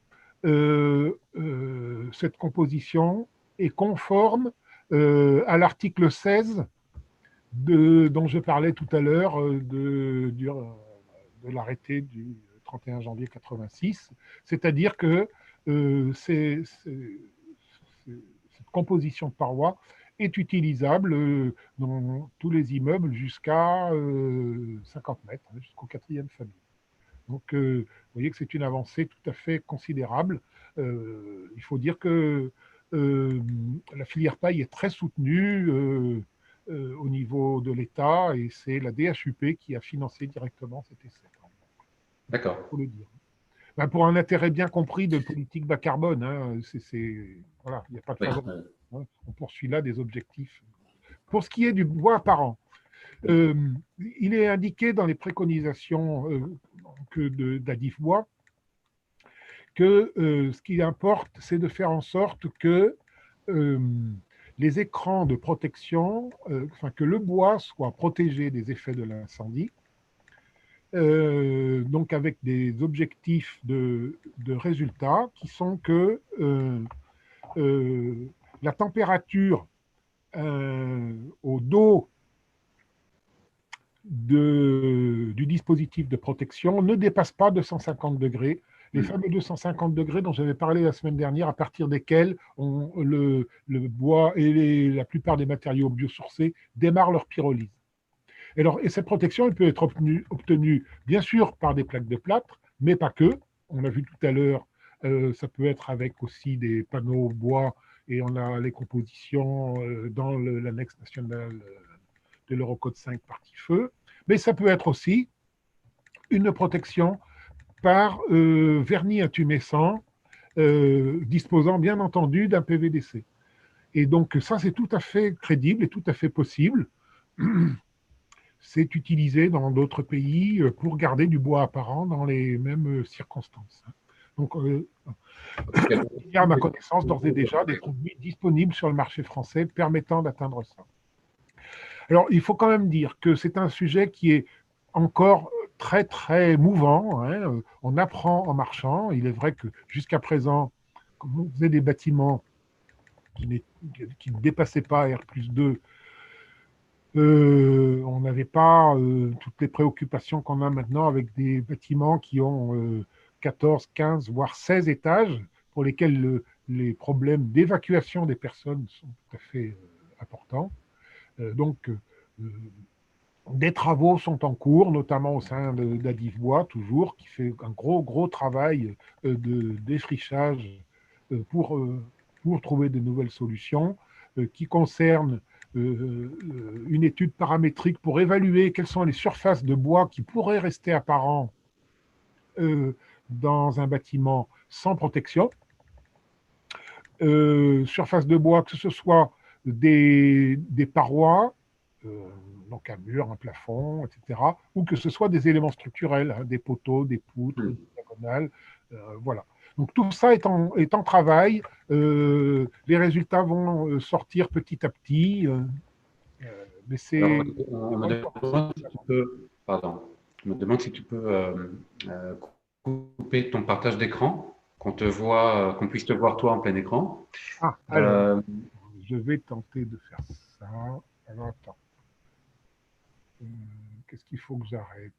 cette composition est conforme à l'article 16 dont je parlais tout à l'heure, de l'arrêté du 31 janvier 86, c'est-à-dire que cette composition de parois est utilisable dans tous les immeubles jusqu'à 50 mètres, hein, jusqu'au quatrième famille. Donc, vous voyez que c'est une avancée tout à fait considérable. Il faut dire que la filière paille est très soutenue au niveau de l'État et c'est la DHUP qui a financé directement cet essai. D'accord. Il faut le dire. Ben, pour un intérêt bien compris de politique bas carbone, hein, voilà, il n'y a pas de favori. Hein, on poursuit là des objectifs. Pour ce qui est du bois apparent, il est indiqué dans les préconisations d'Adif Bois que ce qui importe, c'est de faire en sorte que les écrans de protection, que le bois soit protégé des effets de l'incendie, donc avec des objectifs de résultats qui sont que la température au dos du dispositif de protection ne dépasse pas 250 degrés. Les fameux 250 degrés dont j'avais parlé la semaine dernière, à partir desquels le bois et la plupart des matériaux biosourcés démarrent leur pyrolyse. Et cette protection, elle peut être obtenue bien sûr par des plaques de plâtre, mais pas que. On a vu tout à l'heure, ça peut être avec aussi des panneaux bois, et on a les compositions dans l'annexe nationale de l'Eurocode 5 partie feu. Mais ça peut être aussi une protection par vernis intumescent, disposant bien entendu d'un PVDC. Et donc ça, c'est tout à fait crédible et tout à fait possible. C'est utilisé dans d'autres pays pour garder du bois apparent dans les mêmes circonstances. Donc, il y a à ma connaissance d'ores et déjà des produits disponibles sur le marché français permettant d'atteindre ça. Alors, il faut quand même dire que c'est un sujet qui est encore très, très mouvant. Hein. On apprend en marchant. Il est vrai que jusqu'à présent, comme on faisait des bâtiments qui ne dépassaient pas R+2, on n'avait pas toutes les préoccupations qu'on a maintenant avec des bâtiments qui ont 14, 15, voire 16 étages, pour lesquels les problèmes d'évacuation des personnes sont tout à fait importants. Donc, des travaux sont en cours, notamment au sein d'Adif Bois, toujours, qui fait un gros travail de défrichage pour trouver de nouvelles solutions, qui concernent une étude paramétrique pour évaluer quelles sont les surfaces de bois qui pourraient rester apparents dans un bâtiment sans protection. Surface de bois, que ce soit des parois, donc un mur, un plafond, etc., ou que ce soit des éléments structurels, hein, des poteaux, des poutres, des diagonales, voilà. Donc tout ça est en travail. Les résultats vont sortir petit à petit. Mais c'est. On me demande si tu peux couper ton partage d'écran, qu'on puisse te voir toi en plein écran. Ah, alors, je vais tenter de faire ça. Alors attends. Qu'est-ce qu'il faut que j'arrête?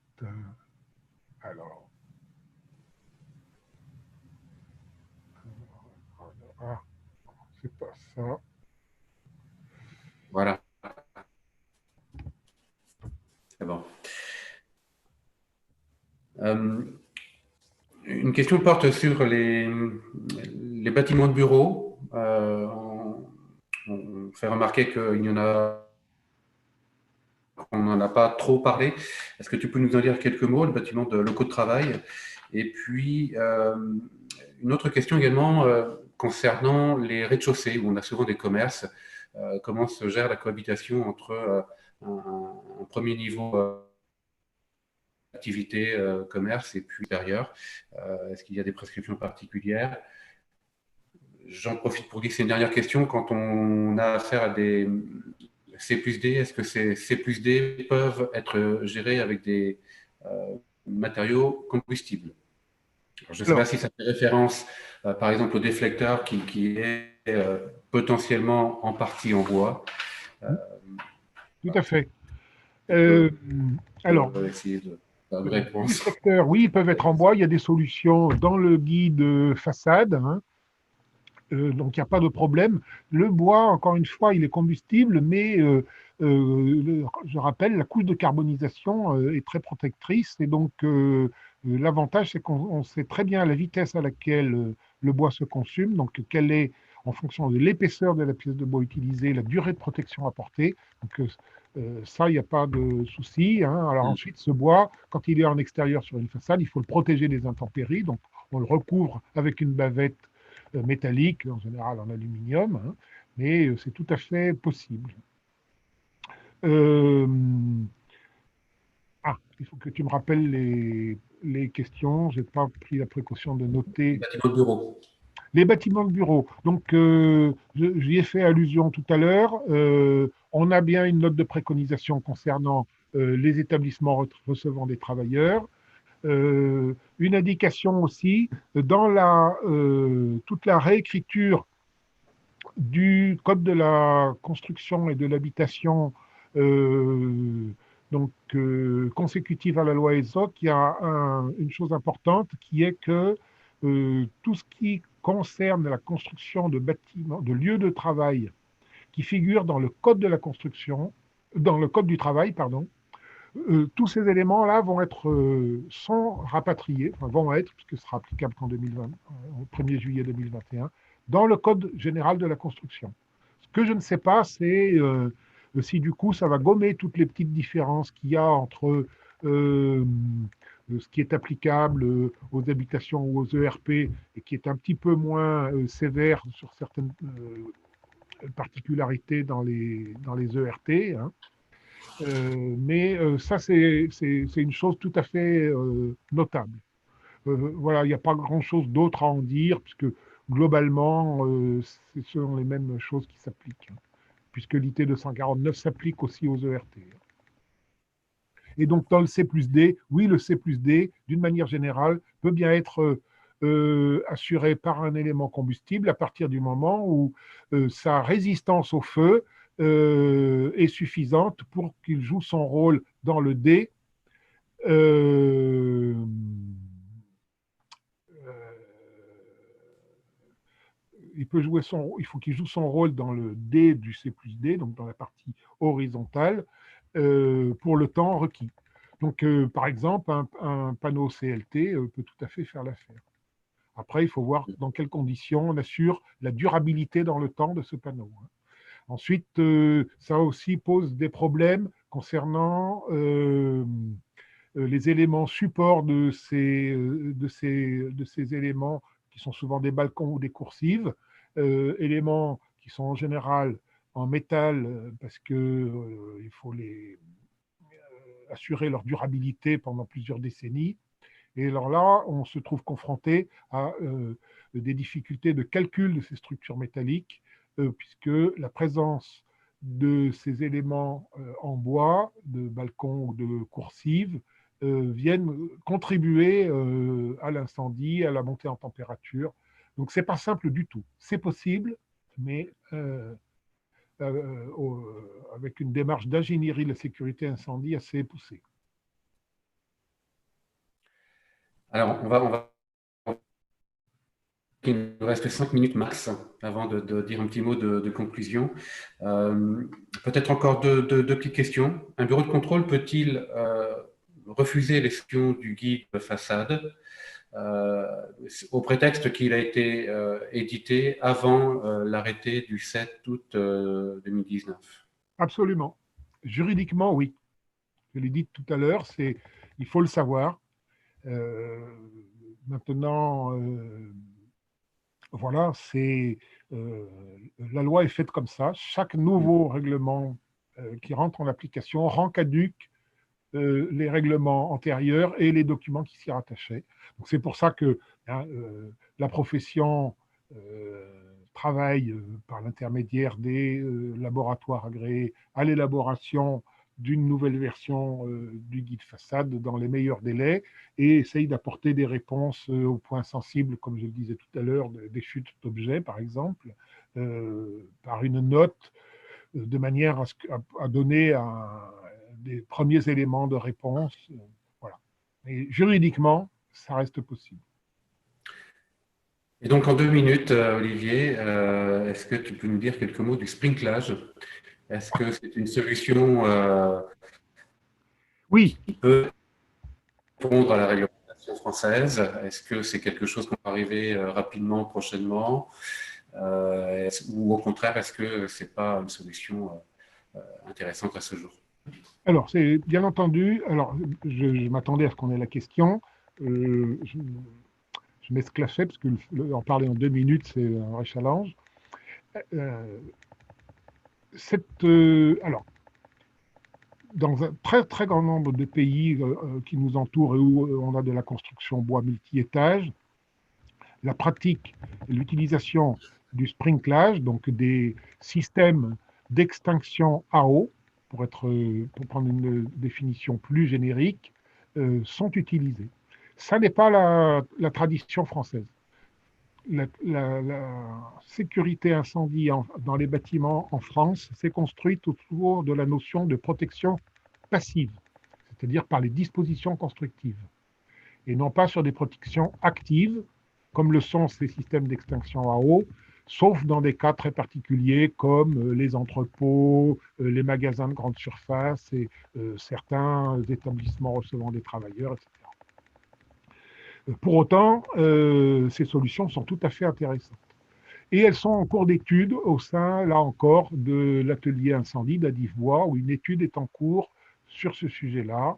Alors. Ah, c'est pas ça. Voilà. C'est bon. Une question porte sur les bâtiments de bureaux. On fait remarquer qu'il y en a. On n'en a pas trop parlé. Est-ce que tu peux nous en dire quelques mots, le bâtiment de locaux de travail? Et puis, une autre question également concernant les rez-de-chaussée, où on a souvent des commerces. Comment se gère la cohabitation entre un premier niveau activité, commerce, et puis supérieur? Est-ce qu'il y a des prescriptions particulières? J'en profite pour glisser une dernière question. Quand on a affaire à des C+D, est-ce que ces C+D peuvent être gérés avec des matériaux combustibles? Alors, je ne sais pas si ça fait référence, par exemple, au déflecteur qui est potentiellement en partie en bois. Tout à fait. Alors, essayer de faire une réponse. Les déflecteurs, oui, ils peuvent être en bois. Il y a des solutions dans le guide façade, hein, Donc, il n'y a pas de problème. Le bois, encore une fois, il est combustible, mais je rappelle, la couche de carbonisation est très protectrice. Et donc, l'avantage, c'est qu'on sait très bien la vitesse à laquelle le bois se consume, donc quelle est, en fonction de l'épaisseur de la pièce de bois utilisée, la durée de protection apportée. Donc, ça, il n'y a pas de souci, hein. Alors ensuite, ce bois, quand il est en extérieur sur une façade, il faut le protéger des intempéries. Donc, on le recouvre avec une bavette métallique, en général en aluminium, hein, mais c'est tout à fait possible. Euh, il faut que tu me rappelles les questions. Je n'ai pas pris la précaution de noter. Bâtiment de bureau. Les bâtiments de bureau. Donc, j'y ai fait allusion tout à l'heure. On a bien une note de préconisation concernant les établissements recevant des travailleurs. Une indication aussi dans toute la réécriture du Code de la construction et de l'habitation, consécutive à la loi ESOC, il y a une chose importante qui est que tout ce qui concerne la construction de bâtiments, de lieux de travail qui figurent dans le Code de la construction, dans le Code du travail, pardon, tous ces éléments-là sont rapatriés, enfin, vont être, puisque ce sera applicable qu'en 2020, au 1er juillet 2021, dans le Code général de la construction. Ce que je ne sais pas, c'est si du coup ça va gommer toutes les petites différences qu'il y a entre ce qui est applicable aux habitations ou aux ERP et qui est un petit peu moins sévère sur certaines particularités dans les ERT, hein. Mais ça, c'est une chose tout à fait notable. Voilà, il n'y a pas grand-chose d'autre à en dire, puisque globalement, ce sont les mêmes choses qui s'appliquent, hein, puisque l'IT 249 s'applique aussi aux ERT. Et donc, dans le C plus D, oui, le C plus D, d'une manière générale, peut bien être assuré par un élément combustible à partir du moment où sa résistance au feu est suffisante pour qu'il joue son rôle dans le D. Euh, il faut qu'il joue son rôle dans le D du C plus D, donc dans la partie horizontale, pour le temps requis. Donc, par exemple, un panneau CLT peut tout à fait faire l'affaire. Après, il faut voir dans quelles conditions on assure la durabilité dans le temps de ce panneau, hein. Ensuite, ça aussi pose des problèmes concernant les éléments supports de ces éléments qui sont souvent des balcons ou des coursives, éléments qui sont en général en métal parce qu'il faut assurer leur durabilité pendant plusieurs décennies. Et alors là, on se trouve confronté à des difficultés de calcul de ces structures métalliques, puisque la présence de ces éléments en bois, de balcons ou de coursives, viennent contribuer à l'incendie, à la montée en température. Donc, ce n'est pas simple du tout. C'est possible, mais avec une démarche d'ingénierie de la sécurité incendie assez poussée. Alors, on va il nous reste 5 minutes max avant de dire un petit mot de conclusion. Peut-être encore deux petites questions. Un bureau de contrôle peut-il refuser l'exécution du guide de façade au prétexte qu'il a été édité avant l'arrêté du 7 août 2019? Absolument. Juridiquement, oui. Je l'ai dit tout à l'heure, il faut le savoir. Maintenant, voilà, la loi est faite comme ça. Chaque nouveau règlement qui rentre en application rend caduque les règlements antérieurs et les documents qui s'y rattachaient. Donc c'est pour ça que hein, la profession travaille par l'intermédiaire des laboratoires agréés à l'élaboration d'une nouvelle version du guide façade dans les meilleurs délais et essaye d'apporter des réponses aux points sensibles, comme je le disais tout à l'heure, des chutes d'objets, par exemple, par une note, de manière à donner des premiers éléments de réponse. Voilà. Et juridiquement, ça reste possible. Et donc, en 2 minutes, Olivier, est-ce que tu peux nous dire quelques mots du sprinklage? Est-ce que c'est une solution Oui, qui peut répondre à la réglementation française? Est-ce que c'est quelque chose qui va arriver rapidement, prochainement? Ou au contraire, est-ce que ce n'est pas une solution intéressante à ce jour? alors c'est bien entendu, alors je m'attendais à ce qu'on ait la question. Je m'esclachais parce que en parler en 2 minutes, c'est un vrai challenge. Euh, alors, dans un très très grand nombre de pays qui nous entourent et où on a de la construction bois multi-étages, la pratique et l'utilisation du sprinklage, donc des systèmes d'extinction à eau, pour prendre une définition plus générique, sont utilisés. Ça n'est pas la tradition française. La sécurité incendie dans les bâtiments en France s'est construite autour de la notion de protection passive, c'est-à-dire par les dispositions constructives, et non pas sur des protections actives, comme le sont ces systèmes d'extinction à eau, sauf dans des cas très particuliers comme les entrepôts, les magasins de grande surface et certains établissements recevant des travailleurs, etc. Pour autant, ces solutions sont tout à fait intéressantes. Et elles sont en cours d'étude au sein, là encore, de l'atelier incendie d'Adif-Bois, où une étude est en cours sur ce sujet-là.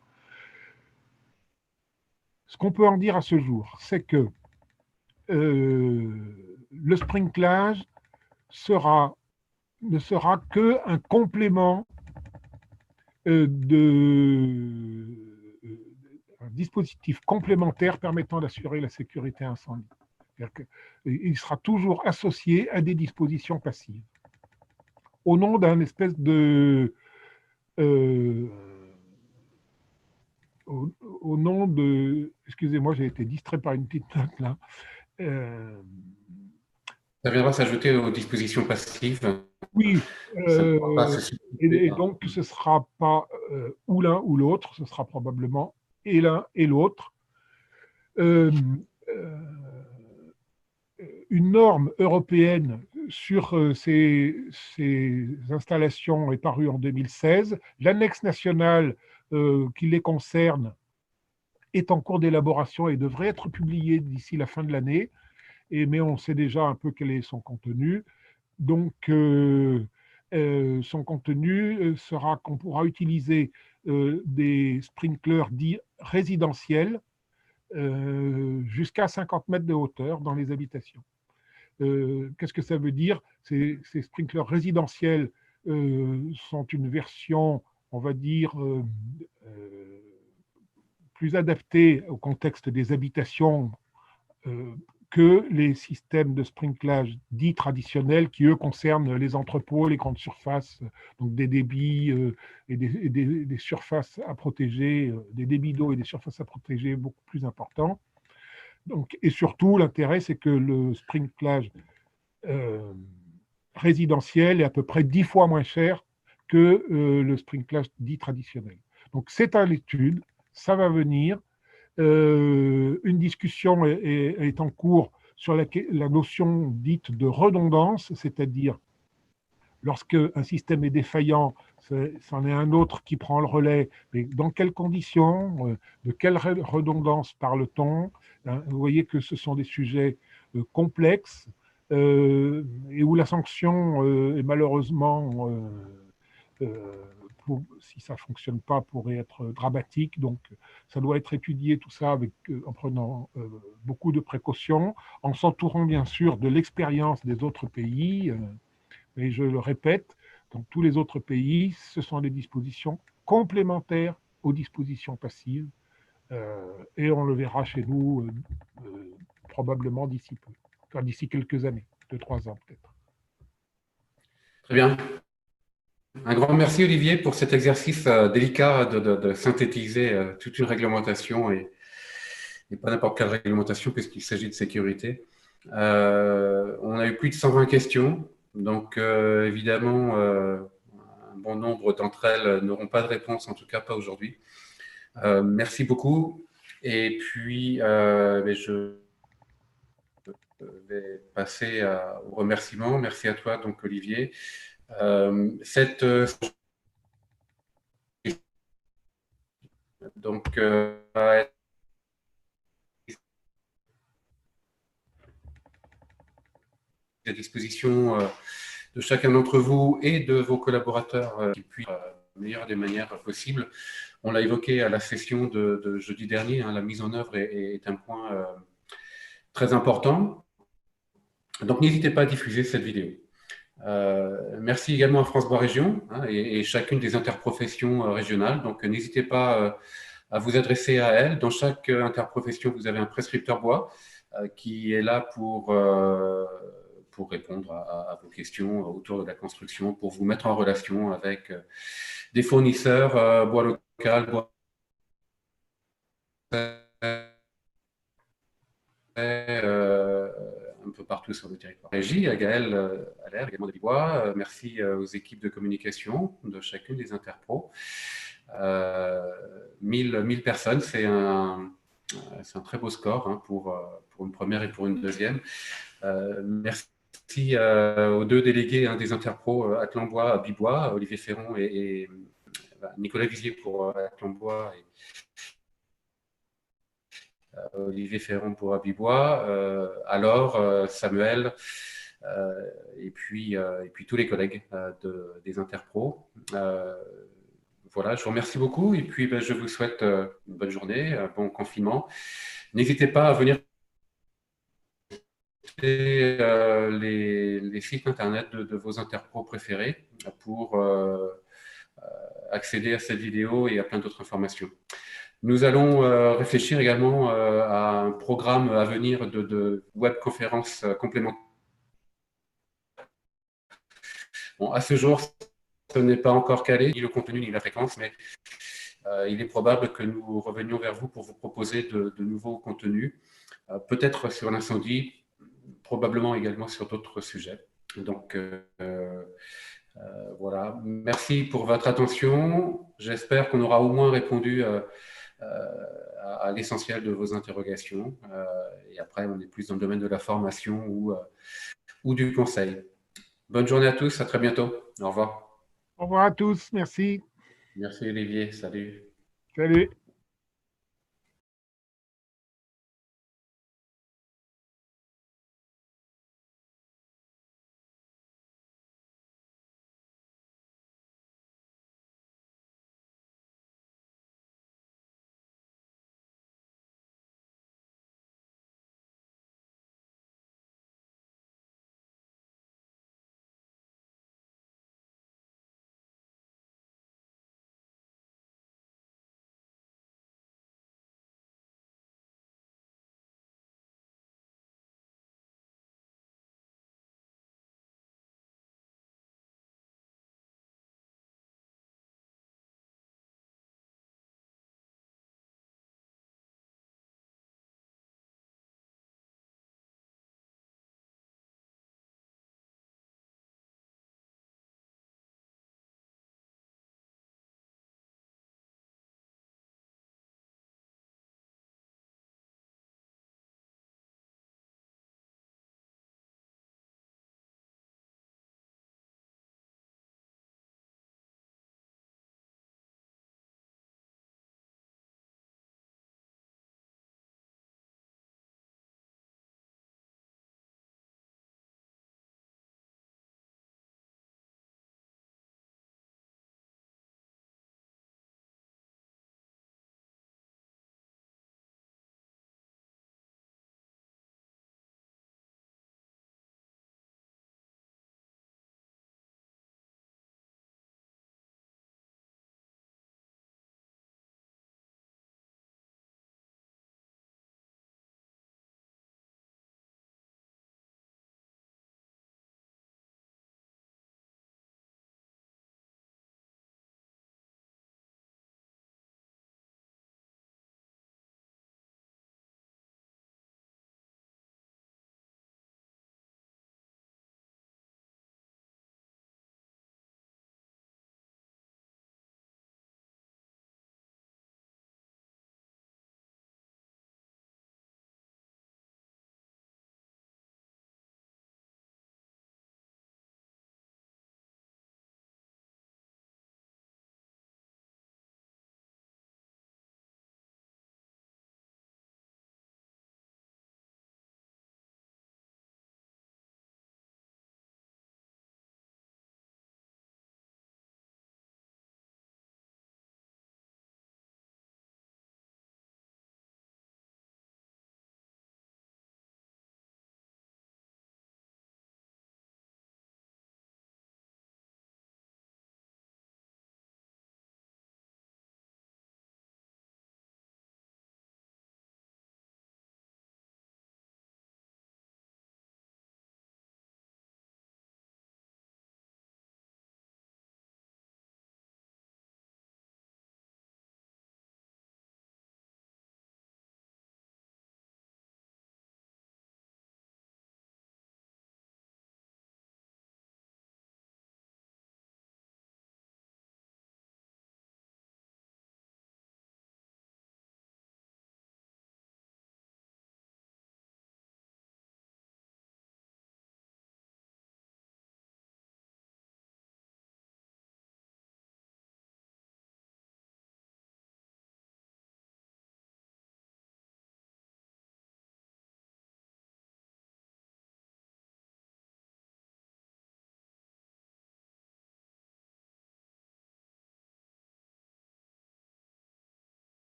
Ce qu'on peut en dire à ce jour, c'est que le sprinklage ne sera qu'un complément un dispositif complémentaire permettant d'assurer la sécurité incendie. Il sera toujours associé à des dispositions passives, au nom d'un espèce de... Euh, au nom de... Excusez-moi, j'ai été distrait par une petite note là. Ça viendra s'ajouter aux dispositions passives. Oui, Ça ne pourra pas se substituer. et donc ce ne sera pas ou l'un ou l'autre, ce sera probablement et l'un et l'autre. Euh, euh, une norme européenne sur ces installations est parue en 2016. L'annexe nationale qui les concerne est en cours d'élaboration et devrait être publiée d'ici la fin de l'année. Mais on sait déjà un peu quel est son contenu. Donc, son contenu sera qu'on pourra utiliser des sprinklers dits résidentiels jusqu'à 50 mètres de hauteur dans les habitations. Qu'est-ce que ça veut dire? Ces sprinklers résidentiels sont une version, on va dire, plus adaptée au contexte des habitations que les systèmes de sprinklage dits traditionnels qui, eux, concernent les entrepôts, les grandes surfaces, donc des débits et des surfaces à protéger, des débits d'eau et des surfaces à protéger beaucoup plus importants. Donc, et surtout, l'intérêt, c'est que le sprinklage résidentiel est à peu près 10 fois moins cher que le sprinklage dit traditionnel. Donc, c'est à l'étude, ça va venir. Une discussion est en cours sur la notion dite de redondance, c'est-à-dire lorsque un système est défaillant, c'en est un autre qui prend le relais, mais dans quelles conditions, de quelle redondance parle-t-on? Vous voyez que ce sont des sujets complexes et où la sanction est malheureusement si ça ne fonctionne pas, pourrait être dramatique. Donc, ça doit être étudié tout ça en prenant beaucoup de précautions, en s'entourant bien sûr de l'expérience des autres pays. Et je le répète, dans tous les autres pays, ce sont des dispositions complémentaires aux dispositions passives. Et on le verra chez nous probablement d'ici peu, enfin, d'ici quelques années, 2-3 ans peut-être. Très bien. Un grand merci, Olivier, pour cet exercice délicat de synthétiser toute une réglementation et pas n'importe quelle réglementation puisqu'il s'agit de sécurité. On a eu plus de 120 questions, donc évidemment, un bon nombre d'entre elles n'auront pas de réponse, en tout cas pas aujourd'hui. Merci beaucoup. Et puis, je vais passer aux remerciements. Merci à toi, donc Olivier. Donc, va être à disposition de chacun d'entre vous et de vos collaborateurs qui puissent de meilleure des manières possibles. On l'a évoqué à la session de jeudi dernier, hein, la mise en œuvre est un point très important. Donc, n'hésitez pas à diffuser cette vidéo. Merci également à France Bois Région hein, et chacune des interprofessions régionales. Donc, n'hésitez pas à vous adresser à elles. Dans chaque interprofession, vous avez un prescripteur bois qui est là pour répondre à vos questions autour de la construction, pour vous mettre en relation avec des fournisseurs, bois local, bois un peu partout sur le territoire. Régie, à Gaël Allaire, également de Bois. Merci aux équipes de communication de chacune des interpros. 1000 personnes, c'est un très beau score hein, pour une première et pour une deuxième. Merci aux deux délégués hein, des interpros, Atlan-Bois, Bibois, Olivier Ferron et Nicolas Vizier pour Atlan-Bois et Olivier Ferron pour Abibois, alors Samuel, et puis tous les collègues des interpros. Voilà, je vous remercie beaucoup et puis je vous souhaite une bonne journée, un bon confinement. N'hésitez pas à venir les sites internet de vos interpros préférés pour accéder à cette vidéo et à plein d'autres informations. Nous allons réfléchir également à un programme à venir de webconférences complémentaires. Bon, à ce jour, ce n'est pas encore calé, ni le contenu ni la fréquence, mais il est probable que nous revenions vers vous pour vous proposer de nouveaux contenus, peut-être sur l'incendie, probablement également sur d'autres sujets. Donc, voilà. Merci pour votre attention. J'espère qu'on aura au moins répondu à l'essentiel de vos interrogations. Et après, on est plus dans le domaine de la formation ou du conseil. Bonne journée à tous, à très bientôt. Au revoir. Au revoir à tous, merci. Merci Olivier, salut. Salut.